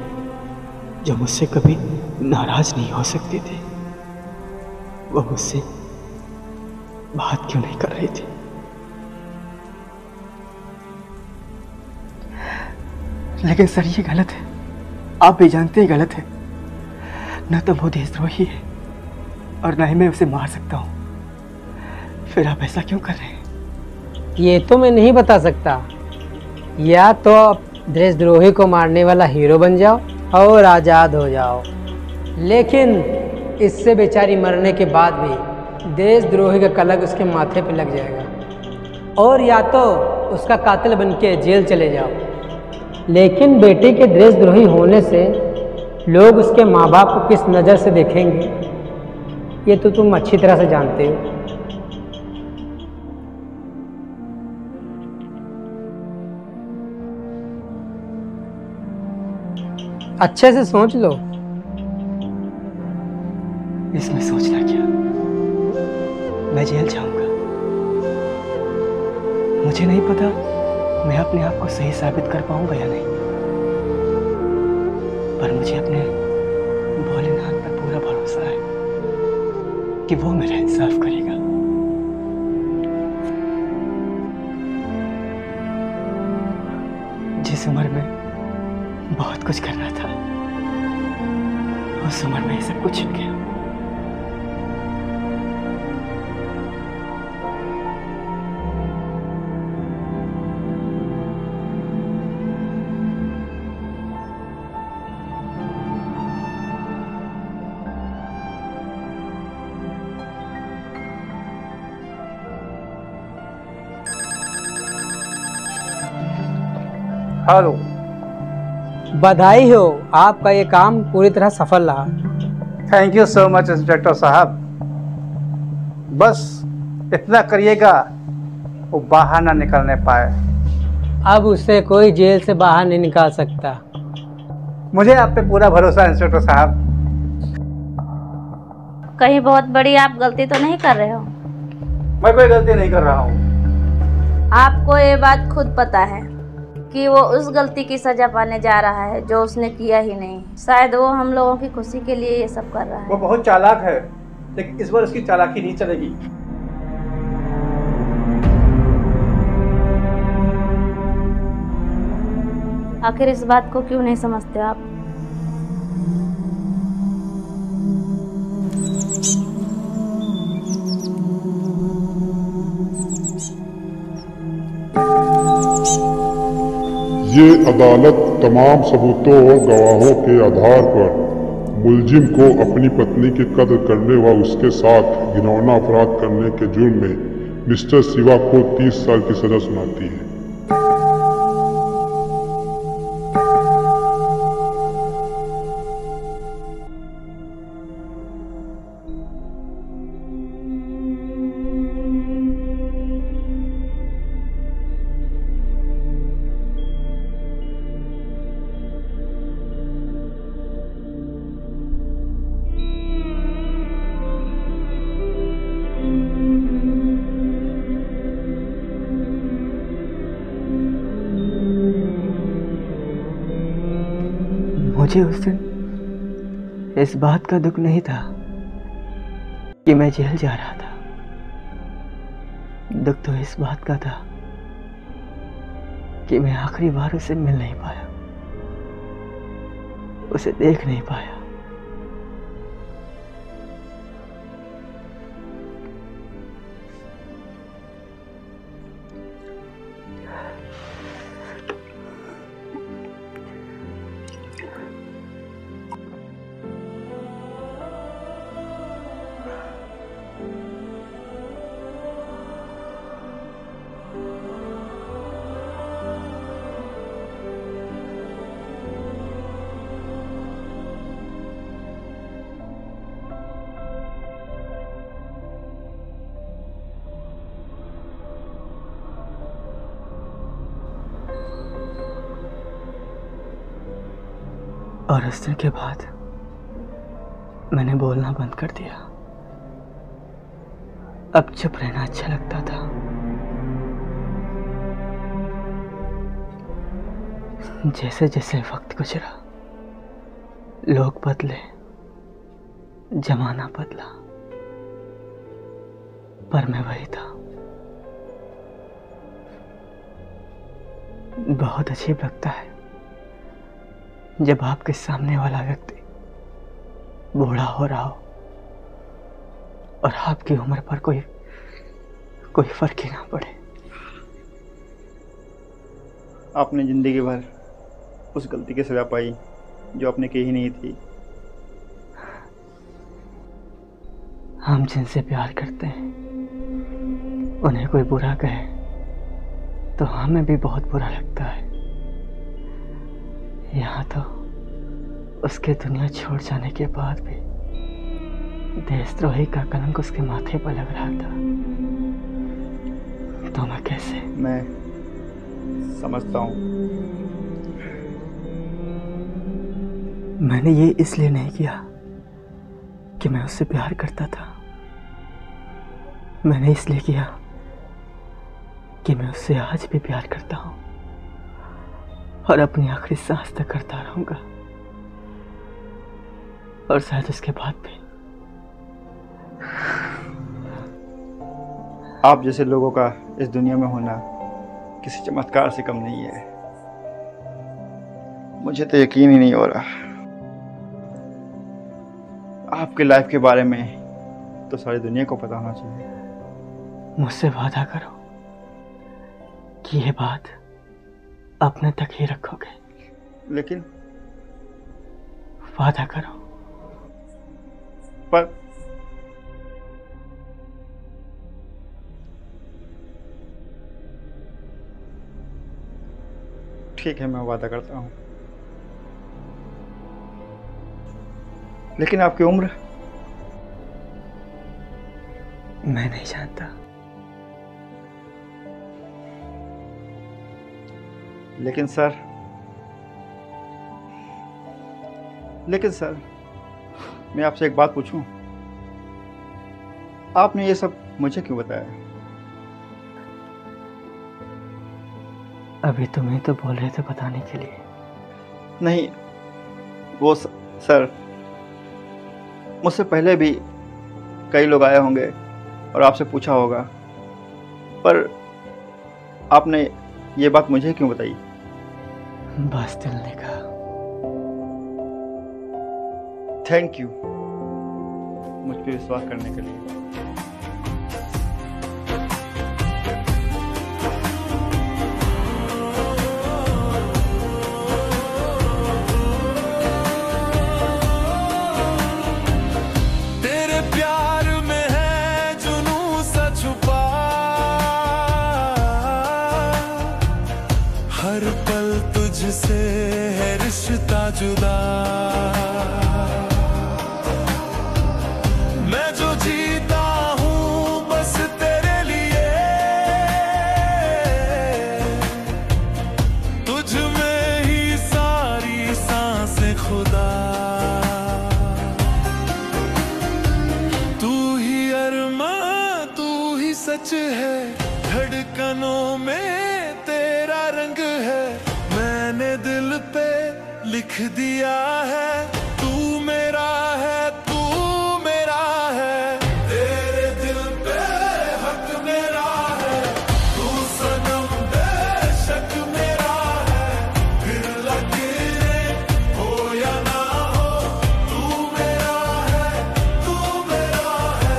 जो मुझसे कभी नाराज नहीं हो सकती थी, वो मुझसे बात क्यों नहीं कर रही थी? लेकिन सर ये गलत है, आप भी जानते हैं गलत है। न तो वो देशद्रोही है और न ही मैं उसे मार सकता हूँ। फिर आप ऐसा क्यों कर रहे हैं? ये तो मैं नहीं बता सकता। या तो देशद्रोही को मारने वाला हीरो बन जाओ और आज़ाद हो जाओ, लेकिन इससे बेचारी मरने के बाद भी देशद्रोही का कलंक उसके माथे पे लग जाएगा। और या तो उसका कातिल बन के जेल चले जाओ, लेकिन बेटे के देशद्रोही होने से लोग उसके माँ बाप को किस नज़र से देखेंगे ये तो तुम अच्छी तरह से जानते हो। अच्छे से सोच लो। इसमें सोचना क्या, मैं जेल जाऊंगा। मुझे नहीं पता मैं अपने आप को सही साबित कर पाऊंगा या नहीं, पर मुझे अपने भोलेनाथ पर पूरा भरोसा है कि वो मेरा इंसाफ करेगा। जिस उम्र में बहुत कुछ करना था, उस उम्र में ये सब कुछ छिन गया। हेलो। बधाई हो, आपका ये काम पूरी तरह सफल रहा। Thank you so much inspector साहब। बस इतना करिएगा वो बाहर ना निकलने पाए। अब उसे कोई जेल से बाहर नहीं निकाल सकता। मुझे आप पे पूरा भरोसा है इंस्पेक्टर साहब। कहीं बहुत बड़ी आप गलती तो नहीं कर रहे हो? मैं कोई गलती नहीं कर रहा हूँ। आपको ये बात खुद पता है कि वो उस गलती की सजा पाने जा रहा है जो उसने किया ही नहीं। शायद वो हम लोगों की खुशी के लिए ये सब कर रहा है। वो बहुत चालाक है, लेकिन इस बार उसकी चालाकी नहीं चलेगी। आखिर इस बात को क्यों नहीं समझते आप? ये अदालत तमाम सबूतों और गवाहों के आधार पर मुलजिम को अपनी पत्नी की कत्ल करने व उसके साथ घिनौना अपराध करने के जुर्म में मिस्टर शिवा को 30 साल की सजा सुनाती है। मुझे उस दिन इस बात का दुख नहीं था कि मैं जेल जा रहा था। दुख तो इस बात का था कि मैं आखिरी बार उसे मिल नहीं पाया, उसे देख नहीं पाया। और उस दिन के बाद मैंने बोलना बंद कर दिया। अब चुप रहना अच्छा लगता था। जैसे जैसे वक्त गुजरा, लोग बदले, जमाना बदला, पर मैं वही था। बहुत अजीब लगता है जब आपके सामने वाला व्यक्ति बूढ़ा हो रहा हो और आपकी उम्र पर कोई फर्क ही ना पड़े। आपने जिंदगी भर उस गलती की सजा पाई जो आपने की ही नहीं थी। हम जिनसे प्यार करते हैं उन्हें कोई बुरा कहे तो हमें भी बहुत बुरा लगता है। यहाँ तो उसके दुनिया छोड़ जाने के बाद भी देशद्रोही का कलंक उसके माथे पर लग रहा था। तो मैं कैसे? मैं समझता हूँ, मैंने ये इसलिए नहीं किया कि मैं उससे प्यार करता था, मैंने इसलिए किया कि मैं उससे आज भी प्यार करता हूँ और अपनी आखिरी सांस तक करता रहूंगा, और शायद उसके बाद भी। आप जैसे लोगों का इस दुनिया में होना किसी चमत्कार से कम नहीं है। मुझे तो यकीन ही नहीं हो रहा। आपके लाइफ के बारे में तो सारी दुनिया को पता होना चाहिए। मुझसे वादा करो कि ये बात अपने तक ही रखोगे। लेकिन वादा करो। पर ठीक है, मैं वादा करता हूँ। लेकिन आपकी उम्र? मैं नहीं जानता। लेकिन सर मैं आपसे एक बात पूछूं? आपने ये सब मुझे क्यों बताया? अभी तुम ही तो बोल रहे थे बताने के लिए। नहीं, वो सर, मुझसे पहले भी कई लोग आए होंगे और आपसे पूछा होगा, पर आपने ये बात मुझे क्यों बताई? बस दिल ने कहा। थैंक यू मुझ पे विश्वास करने के लिए। तेरे प्यार में है जुनून सा छुपा, हर पल तुझसे है रिश्ता जुदा। मैं जो जीता हूँ बस तेरे लिए, तुझ में ही सारी सांसें खुदा। तू ही अरमां, तू ही सच है, धड़कनों में तेरा रंग है। मैंने दिल पे लिख दिया है, तू मेरा है, तू मेरा है। तेरे दिल पे हक मेरा है, तू सनम बेशक मेरा है। फिर लकीरें हो या ना हो, तू मेरा है, तू मेरा है।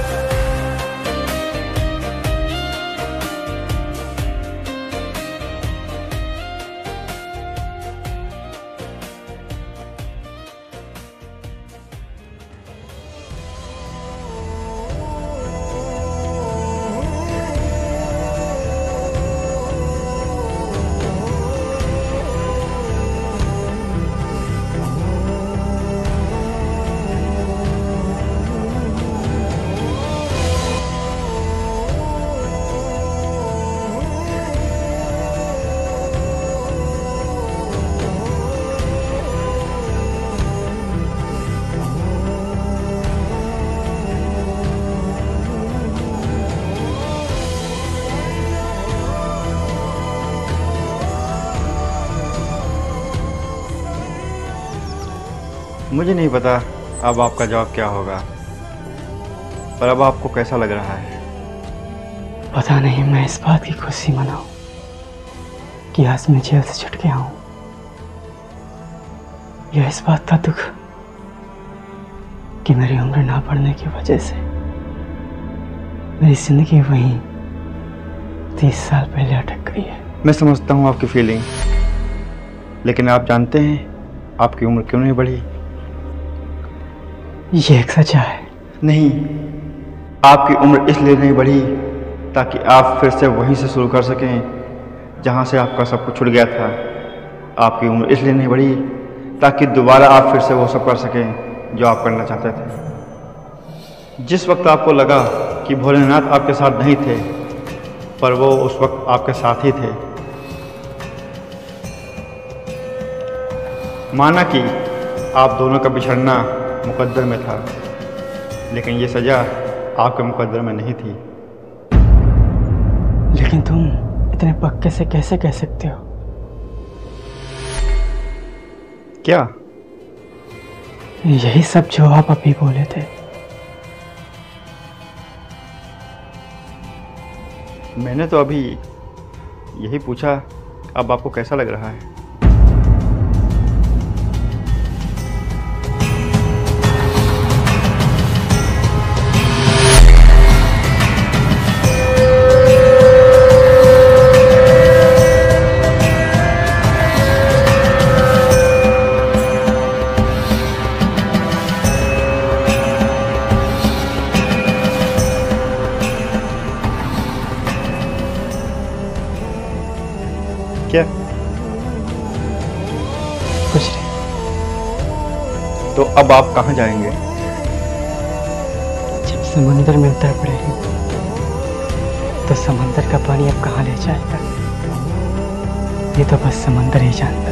मुझे नहीं पता अब आपका जवाब क्या होगा, पर अब आपको कैसा लग रहा है? पता नहीं मैं इस बात की खुशी मनाऊं कि आज मैं जेल से छूट गया हूं, या इस बात का दुख कि मेरी उम्र ना बढ़ने की वजह से मेरी जिंदगी वहीं 30 साल पहले अटक गई है। मैं समझता हूँ आपकी फीलिंग, लेकिन आप जानते हैं आपकी उम्र क्यों नहीं बढ़ी? ये एक सच्चा है। नहीं, आपकी उम्र इसलिए नहीं बढ़ी ताकि आप फिर से वहीं से शुरू कर सकें जहाँ से आपका सब कुछ छूट गया था। आपकी उम्र इसलिए नहीं बढ़ी ताकि दोबारा आप फिर से वो सब कर सकें जो आप करना चाहते थे। जिस वक्त आपको लगा कि भोलेनाथ आपके साथ नहीं थे, पर वो उस वक्त आपके साथ ही थे। माना कि आप दोनों का बिछड़ना मुकद्दर में था, लेकिन ये सज़ा आपके मुकद्दर में नहीं थी। लेकिन तुम इतने पक्के से कैसे कह सकते हो? क्या? यही सब जो आप अभी बोले थे। मैंने तो अभी यही पूछा, अब आपको कैसा लग रहा है? क्या? कुछ नहीं। तो अब आप कहाँ जाएंगे? जब समुद्र में उतर पड़ेगी तो समंदर का पानी अब कहाँ ले जाएगा, ये तो बस समंदर ही जानता है।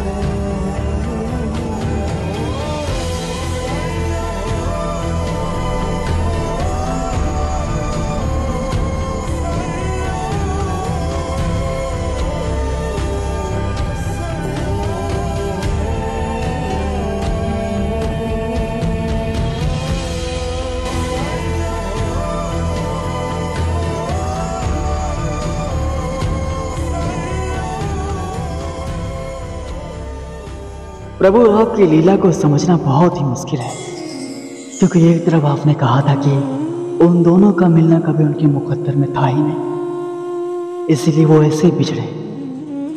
प्रभु, आपकी लीला को समझना बहुत ही मुश्किल है, क्योंकि एक तरफ आपने कहा था कि उन दोनों का मिलना कभी उनके मुकद्दर में था ही नहीं, इसलिए वो ऐसे बिछड़े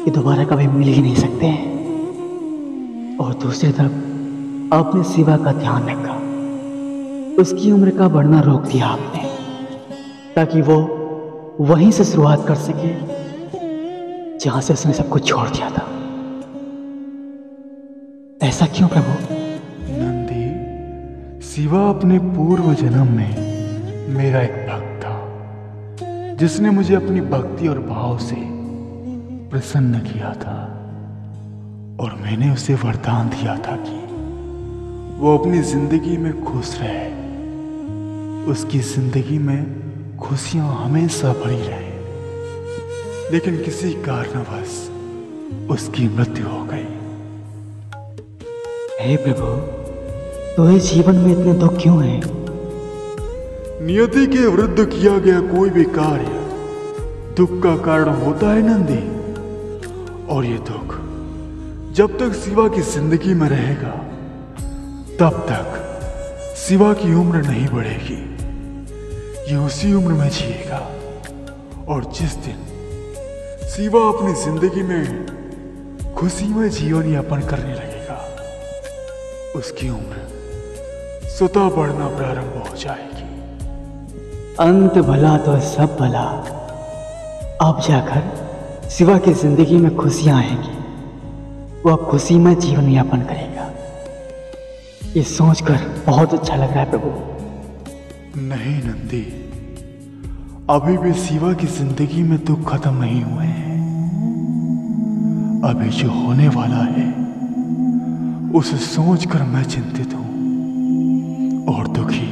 कि दोबारा कभी मिल ही नहीं सकते हैं। और दूसरी तरफ आपने शिवा का ध्यान रखा, उसकी उम्र का बढ़ना रोक दिया आपने, ताकि वो वहीं से शुरुआत कर सके जहां से उसने सब कुछ छोड़ दिया था। ऐसा क्यों प्रभु? नंदी, शिवा अपने पूर्व जन्म में मेरा एक भक्त था, जिसने मुझे अपनी भक्ति और भाव से प्रसन्न किया था, और मैंने उसे वरदान दिया था कि वो अपनी जिंदगी में खुश रहे, उसकी जिंदगी में खुशियां हमेशा भरी रहे। लेकिन किसी कारणवश उसकी मृत्यु हो गई। हे प्रभु, तो इस जीवन में इतने दुख क्यों हैं? नियति के विरुद्ध किया गया कोई भी कार्य दुख का कारण होता है नंदी, और ये दुख जब तक शिवा की जिंदगी में रहेगा तब तक शिवा की उम्र नहीं बढ़ेगी, ये उसी उम्र में जिएगा। और जिस दिन शिवा अपनी जिंदगी में खुशी में जीवन यापन करने लगेगा, उसकी उम्र स्वतः बढ़ना प्रारंभ हो जाएगी। अंत भला तो सब भला। अब जाकर शिवा की जिंदगी में खुशियां आएंगी, वो अब खुशी में जीवन यापन करेगा। ये सोचकर बहुत अच्छा लग रहा है प्रभु। नहीं नंदी, अभी भी शिवा की जिंदगी में दुख खत्म नहीं हुए हैं। अभी जो होने वाला है उसे सोचकर मैं चिंतित हूं और दुखी।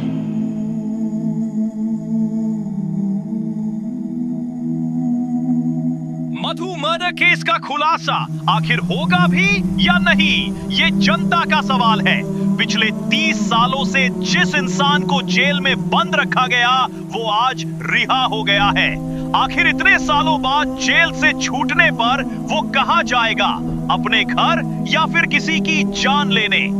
मधु मर्डर केस का खुलासा आखिर होगा भी या नहीं, ये जनता का सवाल है। पिछले 30 सालों से जिस इंसान को जेल में बंद रखा गया वो आज रिहा हो गया है। आखिर इतने सालों बाद जेल से छूटने पर वो कहां जाएगा, अपने घर या फिर किसी की जान लेने?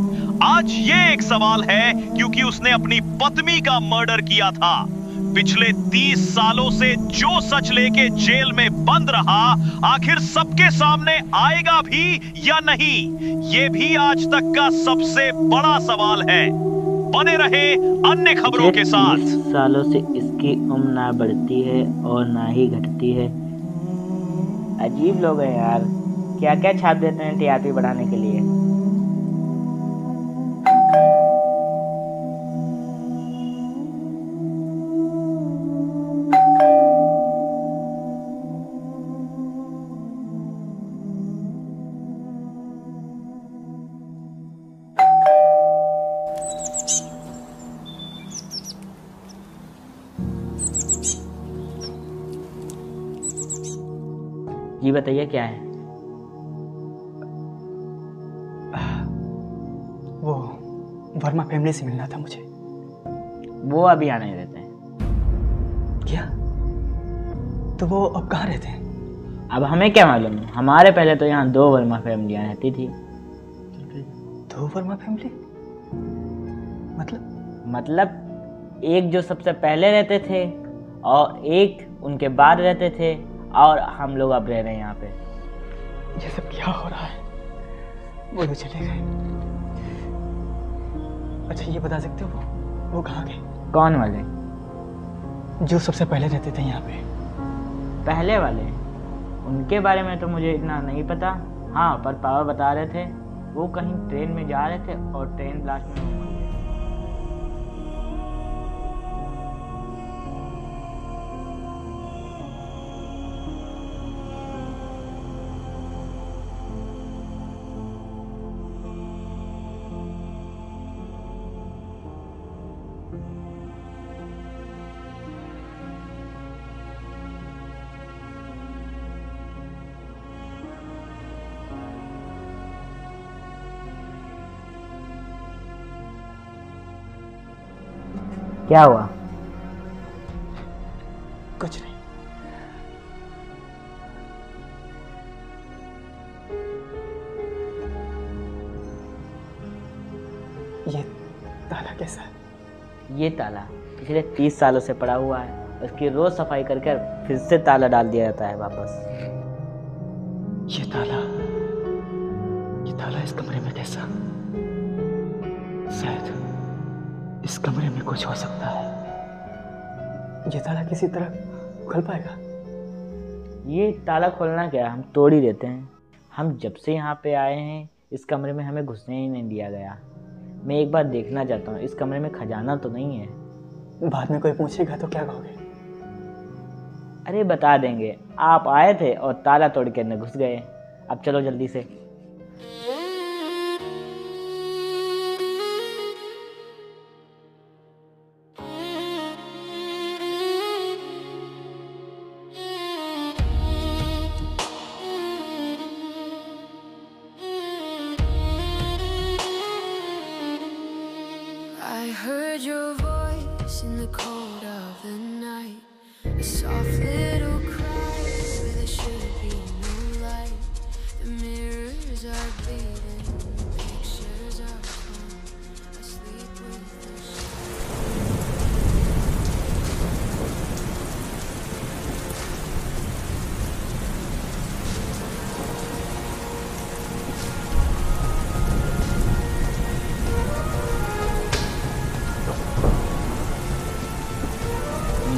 आज ये एक सवाल है क्योंकि उसने अपनी पत्नी का मर्डर किया था। पिछले 30 सालों से जो सच लेके जेल में बंद रहा आखिर सबके सामने आएगा भी या नहीं, ये भी आज तक का सबसे बड़ा सवाल है। बने रहे अन्य खबरों के साथ। 30 सालों से इसकी उम्र ना बढ़ती है और ना ही घटती है। अजीब लोग हैं यार, क्या क्या छाप देते हैं टीआरपी बढ़ाने के लिए। जी बताइए क्या है? वो वर्मा फैमिली से मिलना था मुझे। वो अभी आने नहीं देते हैं। क्या? तो वो अब कहाँ रहते हैं? अब हमें क्या मालूम, हमारे पहले तो यहाँ 2 वर्मा फैमिलियाँ रहती थी। 2 वर्मा फैमिली? मतलब एक जो सबसे पहले रहते थे और एक उनके बाद रहते थे, और हम लोग अब रह रहे हैं यहाँ पे। ये सब क्या हो रहा है? वो तो चले गए। अच्छा ये बता सकते हो वो कहाँ गए? कौन वाले? जो सबसे पहले रहते थे यहाँ पे। पहले वाले? उनके बारे में तो मुझे इतना नहीं पता। हाँ, पर पापा बता रहे थे वो कहीं ट्रेन में जा रहे थे और ट्रेन ब्लास्ट में मर गए। क्या हुआ? कुछ नहीं। ये ताला कैसा है? ये ताला पिछले 30 सालों से पड़ा हुआ है। उसकी रोज सफाई करके फिर से ताला डाल दिया जाता है वापस। ये ताला इस कमरे में कैसा? शायद इस कमरे में कुछ हो सकता है। ये ताला किसी तरह खुल पाएगा? ये ताला खोलना क्या, हम तोड़ ही देते हैं। हम जब से यहाँ पे आए हैं इस कमरे में हमें घुसने ही नहीं दिया गया। मैं एक बार देखना चाहता हूँ, इस कमरे में खजाना तो नहीं है? बाद में कोई पूछेगा तो क्या कहोगे? अरे बता देंगे, आप आए थे और ताला तोड़ के अंदर घुस गए। अब चलो जल्दी से। I heard your voice in the cold of the night, a soft little cry where there should be no light. The mirrors are bleeding, pictures are torn, I sleep with the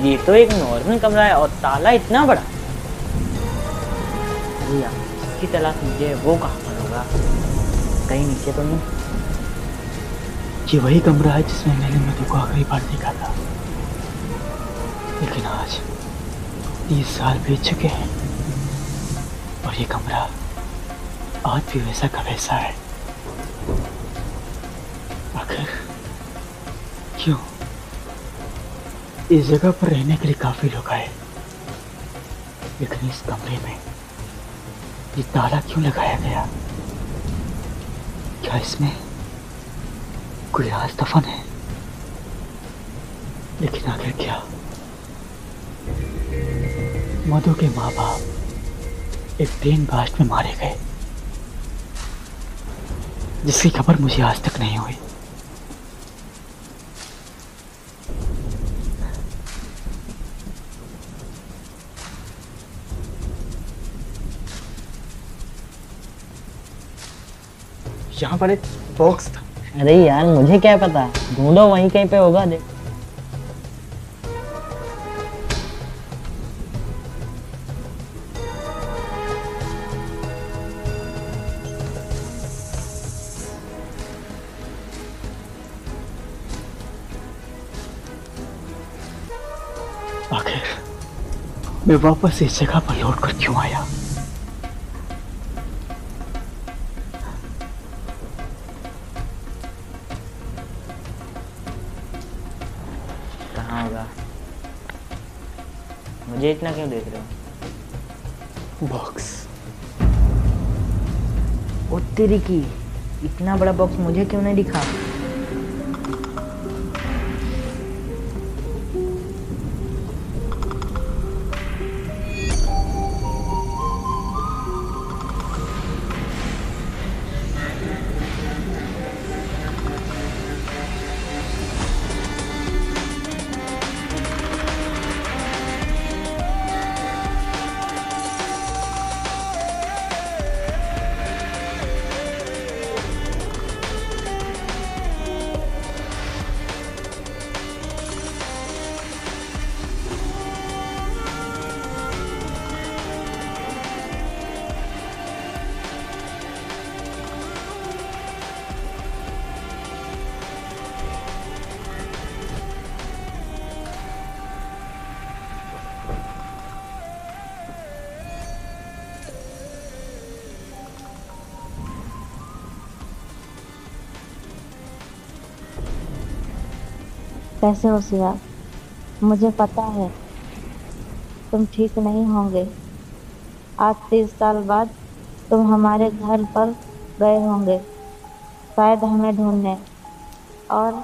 ये तो एक normal कमरा है और ताला इतना बड़ा। भैया इसकी तलाश मुझे, वो कहाँ पर होगा? कहीं नीचे तो नहीं? ये वही कमरा है जिसमें मैंने मधु को आखिरी बार देखा था। लेकिन आज 30 साल बीत चुके हैं और ये कमरा आज भी वैसा का वैसा है। आखिर क्यों? इस जगह पर रहने के लिए काफी लोग आए, लेकिन इस कमरे में ये ताला क्यों लगाया गया? क्या इसमें कोई राज दफन है? लेकिन आखिर क्या? मधु के माँ बाप एक ट्रेन ब्लास्ट में मारे गए, जिसकी खबर मुझे आज तक नहीं हुई। यहाँ पर एक बॉक्स था। अरे यार मुझे क्या पता, ढूंढो वहीं कहीं पे होगा। देख आखिर मैं वापस इस जगह पर लौट कर क्यों आया? मुझे इतना क्यों देख रहे हो? बॉक्स। ओ तेरी की, इतना बड़ा बॉक्स मुझे क्यों नहीं दिखा? कैसे हो शिवा? मुझे पता है तुम ठीक नहीं होंगे। आज 30 साल बाद तुम हमारे घर पर गए होंगे, शायद हमें ढूंढने, और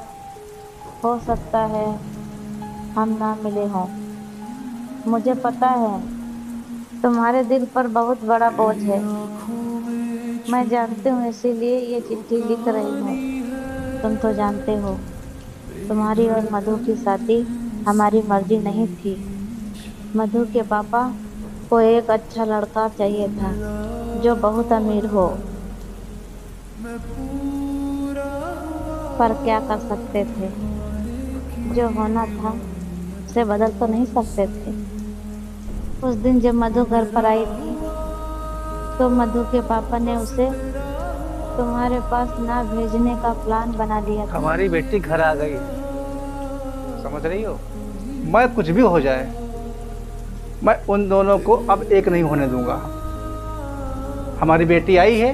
हो सकता है हम ना मिले हों। मुझे पता है तुम्हारे दिल पर बहुत बड़ा बोझ है, मैं जानती हूँ, इसीलिए ये चिट्ठी लिख रही हूँ। तुम तो जानते हो तुम्हारी और मधु की शादी हमारी मर्जी नहीं थी। मधु के पापा को एक अच्छा लड़का चाहिए था जो बहुत अमीर हो, पर क्या कर सकते थे, जो होना था उसे बदल तो नहीं सकते थे। उस दिन जब मधु घर पर आई थी तो मधु के पापा ने उसे तुम्हारे पास ना भेजने का प्लान बना लिया था। हमारी बेटी घर आ गई, समझ रही हो? मैं कुछ भी हो जाए, मैं उन दोनों को अब एक नहीं होने दूंगा। हमारी बेटी आई है,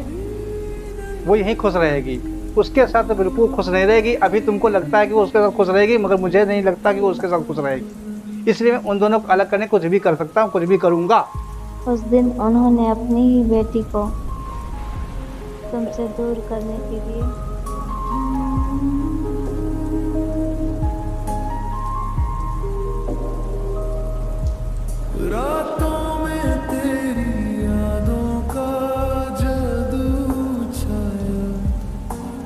वो यहीं खुश रहेगी, उसके साथ तो बिल्कुल खुश नहीं रहेगी। अभी तुमको लगता है कि वो उसके साथ खुश रहेगी, मगर मुझे नहीं लगता कि वो उसके साथ खुश रहेगी। इसलिए मैं उन दोनों को अलग करने कुछ भी कर सकता हूँ, कुछ भी करूँगा। उस दिन उन्होंने अपनी ही बेटी को तुमसे दूर करने के लिए रातों में तेरी यादों का जादू छाया,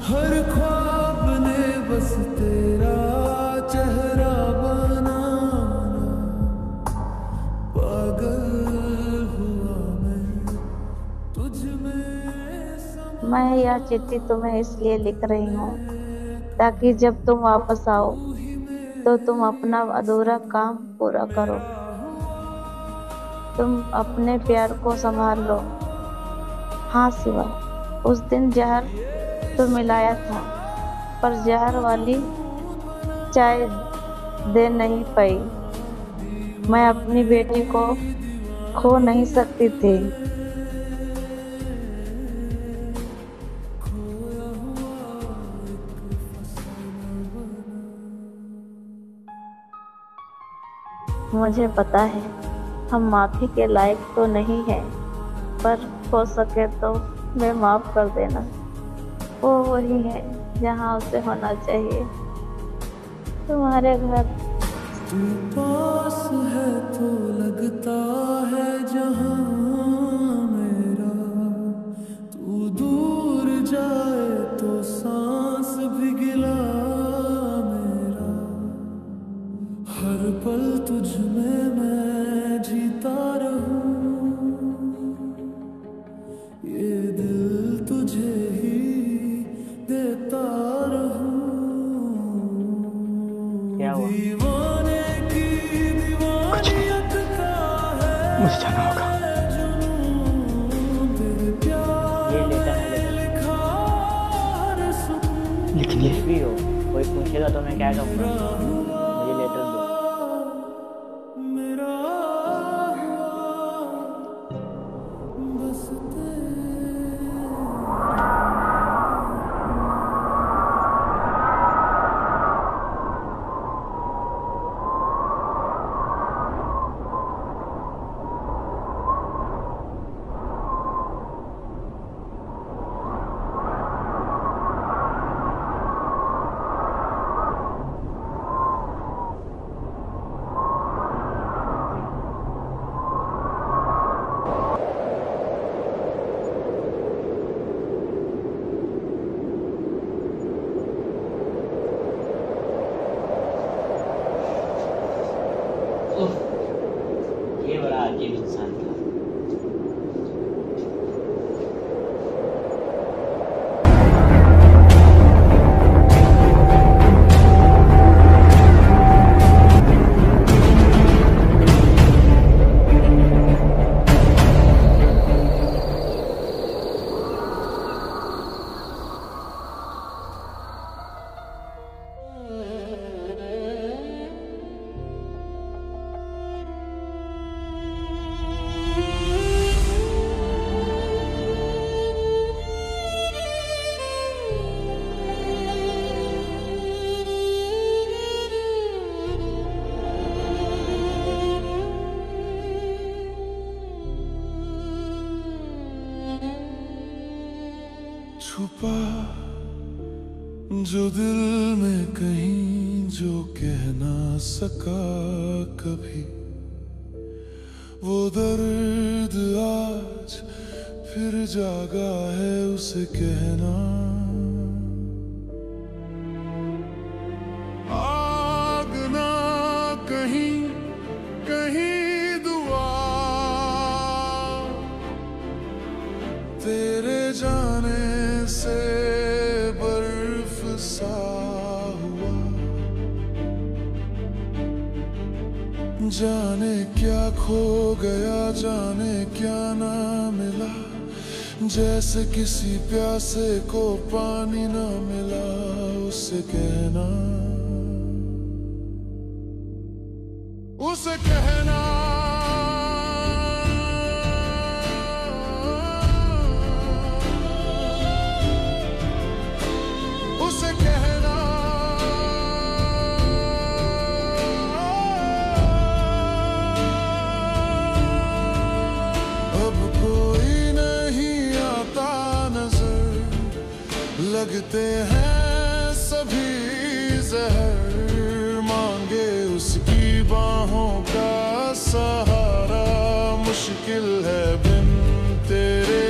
हर ख्वाब ने बस तेरा चेहरा बनाना। पागल हुआ मैं तुझ में। मैं यह चिट्ठी तुम्हें इसलिए लिख रही हूँ ताकि जब तुम वापस आओ तो तुम अपना अधूरा काम पूरा करो। तुम अपने प्यार को संभाल लो। हाँ शिवा, उस दिन जहर तो मिलाया था, पर जहर वाली चाय दे नहीं पाई। मैं अपनी बेटी को खो नहीं सकती थी। मुझे पता है हम माफ़ी के लायक तो नहीं हैं, पर हो सके तो मैं माफ़ कर देना। वो वही है जहाँ उसे होना चाहिए, तुम्हारे घर। तू पास है तो लगता है जहाँ मेरा, तू दूर जाए तो सांस भी गिला मेरा। हर पल तुझ में मैं जीता रहूं, ये दिल तुझे ही देता रहूं। क्या हुआ? दीवाने की दीवानियत का है मुझे जाना होगा। तेरे प्यार ये लेता है में लिखा हर सुकून। लेकिन ये भी हो, कोई पूछेगा तो मैं क्या कहूँगा? मुझे लेटर दो। छुपा जो दिल में कहीं जो कह ना सका कभी, वो दर्द आज फिर जागा है उसे कहना। आग ना कहीं कहीं दुआ तेरे जाने से बर्फ सा हुआ। जाने क्या खो गया जाने क्या ना मिला, जैसे किसी प्यासे को पानी ना मिला उसे कहना। उसे कहना उसे कहना अब कोई नहीं आता नजर, लगते हैं सभी जहर, मांगे उसकी बाहों का सहारा। मुश्किल है बिन तेरे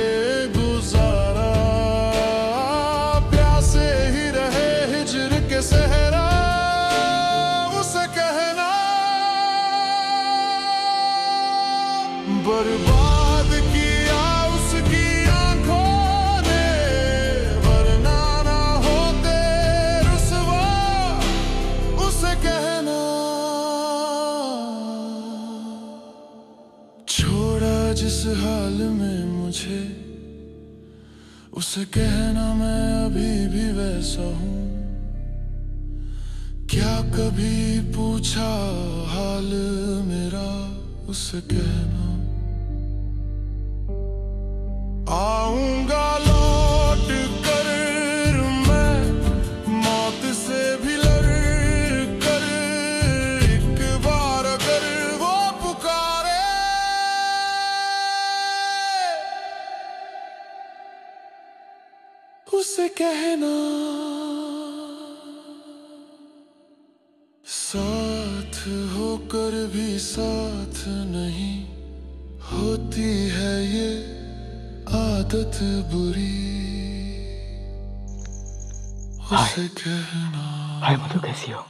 गुजारा, प्यासे ही रहे हिजर के सहरा। उसे कहना बर्बाद किया उसकी आंखों ने, वरना ना होते रुसवा। उसे कहना छोड़ा जिस हाल में मुझे, उसे कहना मैं अभी भी वैसा हूँ। क्या कभी पूछा हाल मेरा, उसे कहना आऊंगा लौट कर मैं मौत से भी लड़ कर, एक बार अगर वो पुकारे उसे कहना साथ होकर भी साथ नहीं होती है ये आदत बुरी। उसे कहना हाय मधु, कैसी हो?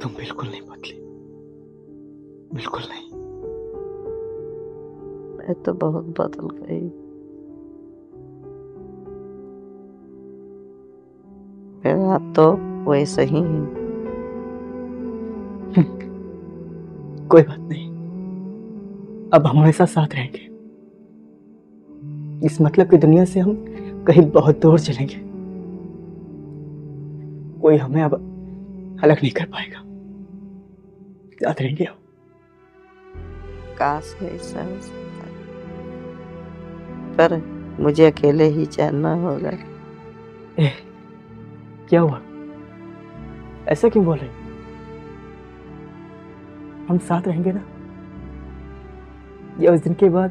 तुम बिल्कुल नहीं पतली, बिल्कुल नहीं। मैं तो बहुत बदल गई। मेरा तो वैसे ही है। कोई बात नहीं, अब हम हमेशा साथ रहेंगे। इस मतलब की दुनिया से हम कहीं बहुत दूर चलेंगे, कोई हमें अब अलग नहीं कर पाएगा। साथ रहेंगे हम। काश ऐसा हो सकता, पर मुझे अकेले ही चैन न होगा। क्या हुआ? ऐसा क्यों बोल रहे? हम साथ रहेंगे ना? या उस दिन के बाद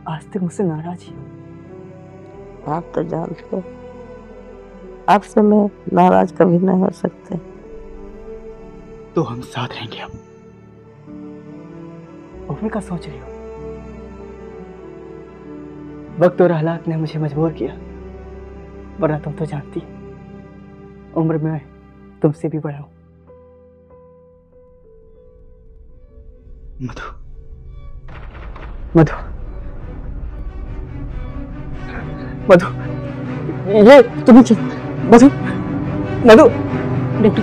आज तक मुझसे नाराज ही हो? आप तो जानते हो, आपसे मैं नाराज कभी नहीं हो सकते। तो हम साथ रहेंगे अब। उम्र का सोच रही हो? वक्त और हालात ने मुझे मजबूर किया, वरना तुम तो जानती, उम्र में तुमसे भी बड़ा हूं। मधु, मधु, मधु, ये तुम्हें मधु, मधु,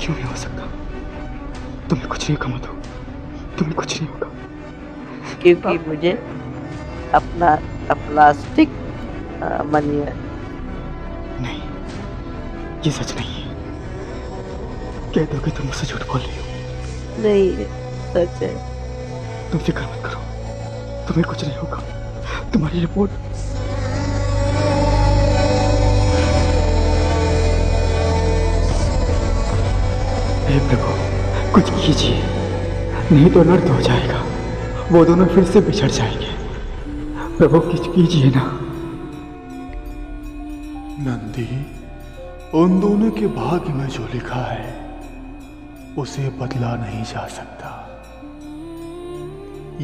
क्यों नहीं हो सकता? तुम्हें कुछ नहीं होगा मधु, तुम्हें कुछ नहीं होगा। क्योंकि मुझे अपना प्लास्टिक मनी है। नहीं, ये सच नहीं है। कह दो कि तुम मुझसे झूठ बोल रही हो। नहीं, सच है। तुम फिक्र मत करो, तुम्हें कुछ नहीं होगा। तुम्हारी रिपोर्ट हे प्रभु, कुछ कीजिए, नहीं तो अनर्थ हो जाएगा। वो दोनों फिर से बिछड़ जाएंगे। प्रभु कुछ कीजिए ना। नंदी, उन दोनों के भाग्य में जो लिखा है उसे बदला नहीं जा सकता।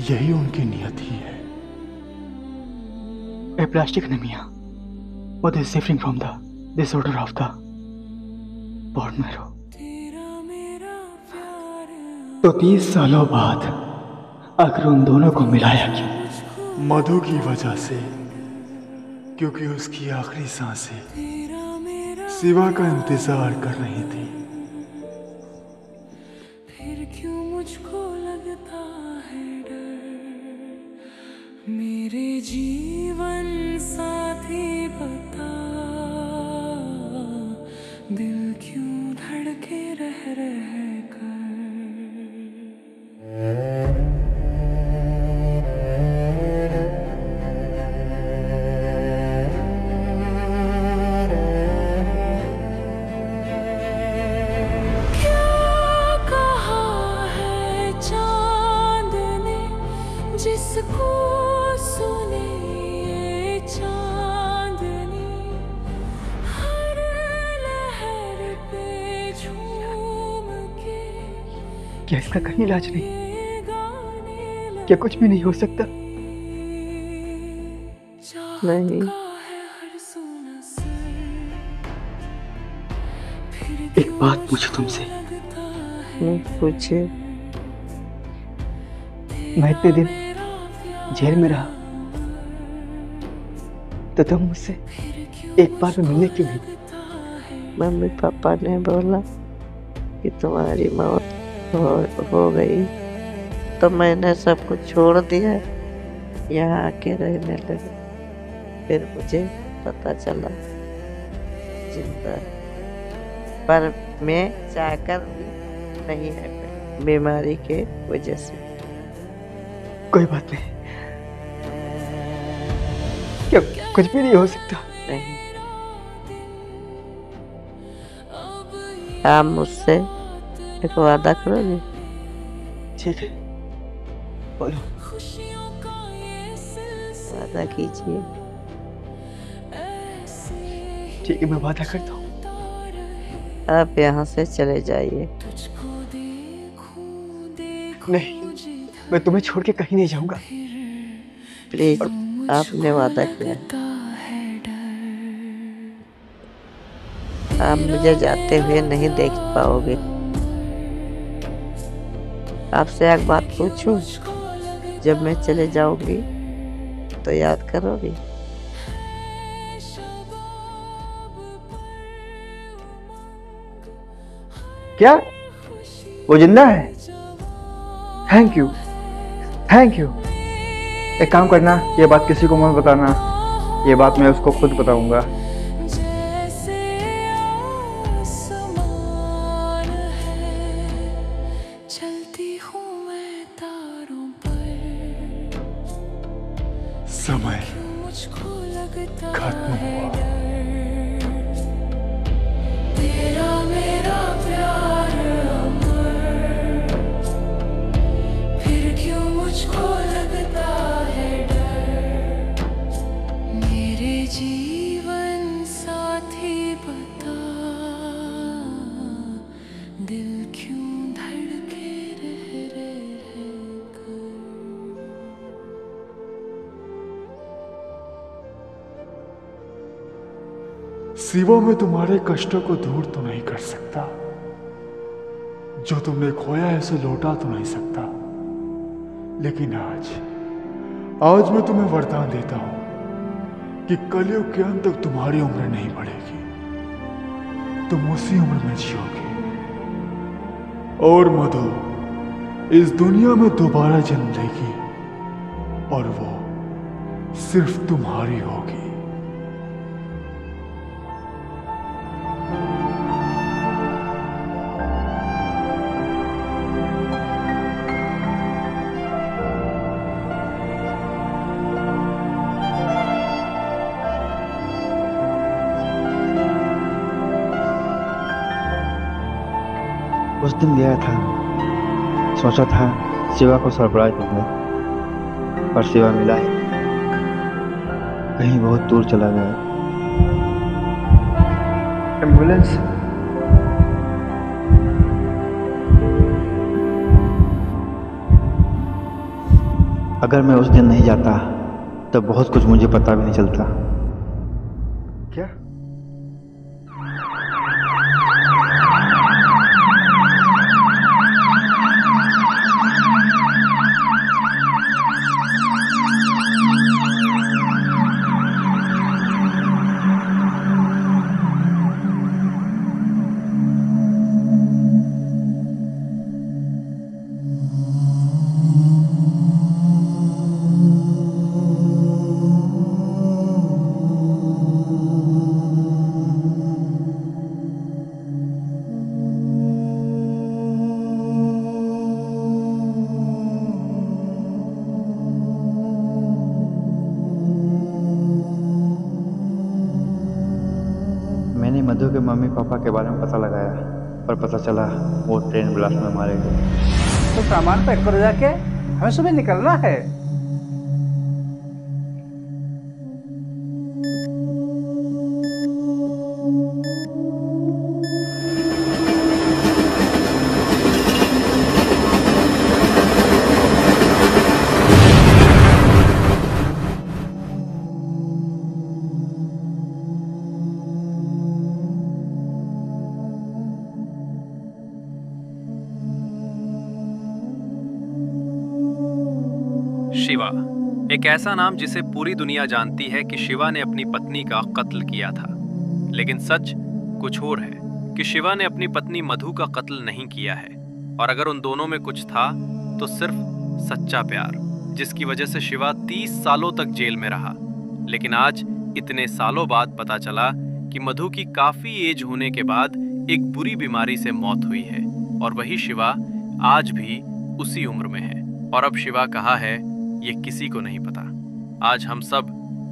यही उनकी नियति है। Aplastic anemia. What is suffering from the disorder of the bone marrow. तो 30 सालों बाद अगर उन दोनों को मिलाया क्यों? मधु की वजह से, क्योंकि उसकी आखिरी सांसें शिवा का इंतजार कर रही थी। फिर क्यों मुझको लगता है डर, मेरे जीवन साथी बता, दिल क्यों धड़के रह कर। जिसको सुने ये चांदनी, हर लहर पे झूम के। क्या इसका कहीं इलाज नहीं? क्या कुछ भी नहीं हो सकता? नहीं। एक बात पूछूं तुमसे? पूछे। मैं इतने दिन जेल में रहा तो तुम मुझसे एक बार में मिलने क्यों नहीं? मम्मी पापा ने बोला कि तुम्हारी मौत हो गई तो मैंने सब कुछ छोड़ दिया, यहाँ आके रहने लगे। फिर मुझे पता चला जिंदा, पर मैं चाहकर भी नहीं है बीमारी के वजह से। कोई बात नहीं, क्या कुछ भी नहीं हो सकता? नहीं। आप मुझसे एक वादा करोगे? ठीक है, बोलो। वादा कीजिए। ठीक है, मैं वादा करता हूँ। आप यहाँ से चले जाइए। नहीं, मैं तुम्हें छोड़ के कहीं नहीं जाऊंगा। प्लीज, आपने वादा किया। आप मुझे जाते हुए नहीं देख पाओगे। आपसे एक बात पूछूं? जब मैं चले जाऊंगी तो याद करोगी? क्या वो जिंदा है? Thank you, thank you. एक काम करना, ये बात किसी को मत बताना, ये बात मैं उसको खुद बताऊंगा। समय खत्म हुआ। तेरा मेरा प्यार अमर, फिर क्यों मुझको लगता है डर, मेरे जीवन साथी बता, दिल क्यों धड़के रह कर। शिवा मैं तुम्हारे कष्टों को दूर तो नहीं कर सकता, जो तुमने खोया है उसे लौटा तो नहीं सकता, लेकिन आज मैं तुम्हें वरदान देता हूं कि कलयुग के अंत तक तुम्हारी उम्र नहीं बढ़ेगी, तुम उसी उम्र में जियोगे। और मधु इस दुनिया में दोबारा जन्म लेगी और वो सिर्फ तुम्हारी होगी। उस दिन गया था, सोचा था शिवा को सरप्राइज दूंगा, पर शिवा मिला ही कहीं बहुत दूर चला गया। एम्बुलेंस। अगर मैं उस दिन नहीं जाता तो बहुत कुछ मुझे पता भी नहीं चलता। क्या? मैंने मधु के मम्मी पापा के बारे में पता लगाया, पर पता चला वो ट्रेन ब्लास्ट में मारे गए। तो सामान पैक करो जाके, हमें सुबह निकलना है। शिवा, एक ऐसा नाम जिसे पूरी दुनिया जानती है कि शिवा ने अपनी पत्नी का कत्ल किया था। लेकिन सच कुछ और है कि शिवा ने अपनी पत्नी मधु का कत्ल नहीं किया है, और अगर उन दोनों में कुछ था तो सिर्फ सच्चा प्यार, जिसकी वजह से शिवा 30 सालों तक जेल में रहा। लेकिन आज इतने सालों बाद पता चला कि मधु की काफी एज होने के बाद एक बुरी बीमारी से मौत हुई है, और वही शिवा आज भी उसी उम्र में है। और अब शिवा कहाँ है ये किसी को नहीं पता। आज हम सब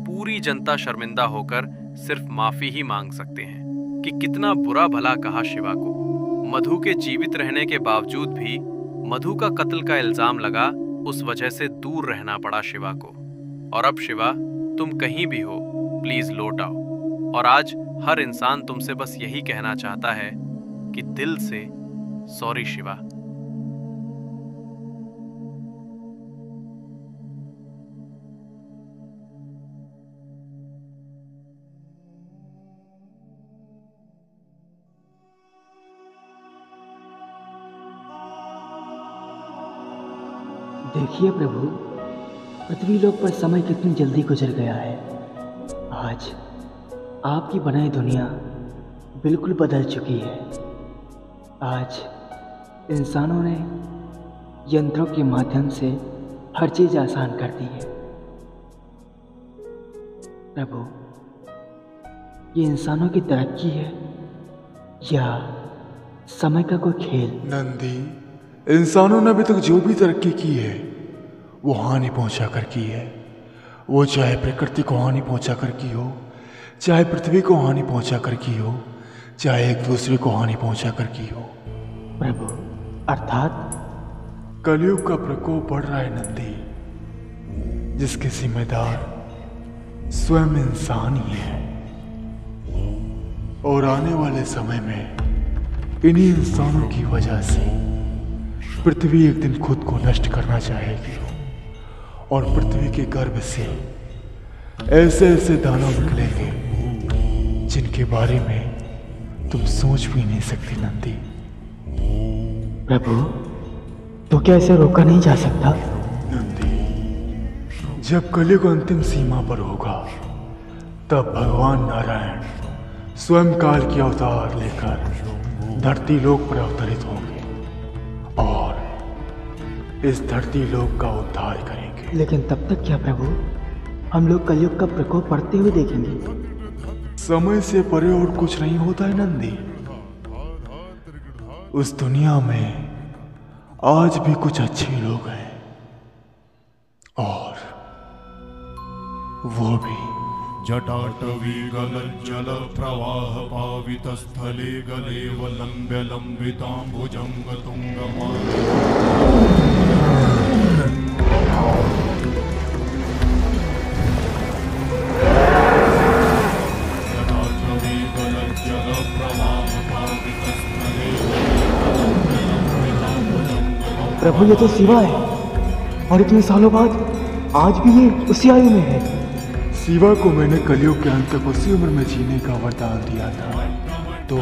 पूरी जनता शर्मिंदा होकर सिर्फ माफी ही मांग सकते हैं कि कितना बुरा भला कहा शिवा को। मधु के जीवित रहने के बावजूद भी मधु का कत्ल का इल्जाम लगा, उस वजह से दूर रहना पड़ा शिवा को। और अब शिवा, तुम कहीं भी हो, प्लीज लौट आओ। और आज हर इंसान तुमसे बस यही कहना चाहता है कि दिल से सॉरी शिवा। देखिए प्रभु, पृथ्वी लोक पर समय कितनी जल्दी गुजर गया है। आज आपकी बनाई दुनिया बिल्कुल बदल चुकी है। आज इंसानों ने यंत्रों के माध्यम से हर चीज़ आसान कर दी है। प्रभु, ये इंसानों की तरक्की है या समय का कोई खेल? नंदी, इंसानों ने अभी तक जो भी तरक्की की है वो हानि पहुंचा कर की है। वो चाहे प्रकृति को हानि पहुंचा कर की हो, चाहे पृथ्वी को हानि पहुंचा कर की हो, चाहे एक दूसरे को हानि पहुंचा कर की हो। प्रभु, अर्थात कलयुग का प्रकोप बढ़ रहा है नंदी, जिसके जिम्मेदार स्वयं इंसान ही है। और आने वाले समय में इन्हीं इंसानों की वजह से पृथ्वी एक दिन खुद को नष्ट करना चाहेगी, और पृथ्वी के गर्भ से ऐसे ऐसे दानव निकलेंगे जिनके बारे में तुम सोच भी नहीं सकती नंदी। प्रभु, तो क्या इसे रोका नहीं जा सकता? नंदी, जब कलयुग अंतिम सीमा पर होगा तब भगवान नारायण स्वयं काल की अवतार लेकर धरती लोक पर अवतरित होंगे और इस धरती लोक का उद्धार करेंगे। लेकिन तब तक क्या प्रभु, हम लोग कलयुग का प्रकोप बढ़ते हुए देखेंगे? समय से परे और कुछ नहीं होता है नंदी। उस दुनिया में आज भी कुछ अच्छे लोग हैं, और वो भी जटाटवी गलज्जल प्रवाह पावितस्थले गलेव लम्ब्य लम्बिताम्बुजङ्ग जटाटवी गलज्जल प्रवाह पावितस्थले प्रभु ये तो शिवा है और इतने सालों बाद आज भी ये उसी आयु में है। शिवा को मैंने कलयुग के अंत तक उसी उम्र में जीने का वरदान दिया था, तो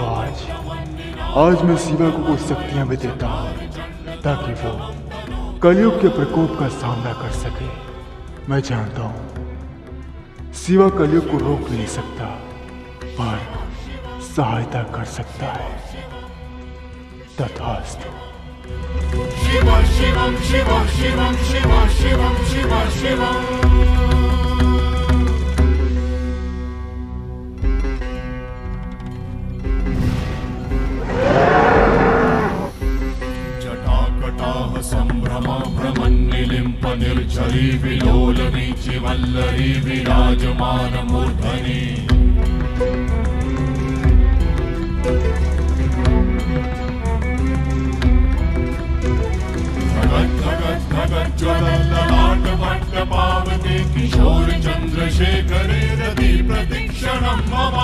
आज मैं शिवा को कुछ शक्तियां भी देता हूँ ताकि वो कलयुग के प्रकोप का सामना कर सके। मैं जानता हूँ शिवा कलयुग को रोक नहीं सकता पर सहायता कर सकता है। तथास्तु। शिव शिवं शिव शिवं शिव शिवं शिव शिवं जटाकटाह संभ्रम भ्रमन्निलिम्प निर्झरी विलोलनी चिवल्लरी विराजमान मूर्धनि ज्वलल्ललाट वट्टपावते किशोर चंद्रशेखरे रति प्रतिक्षणं मम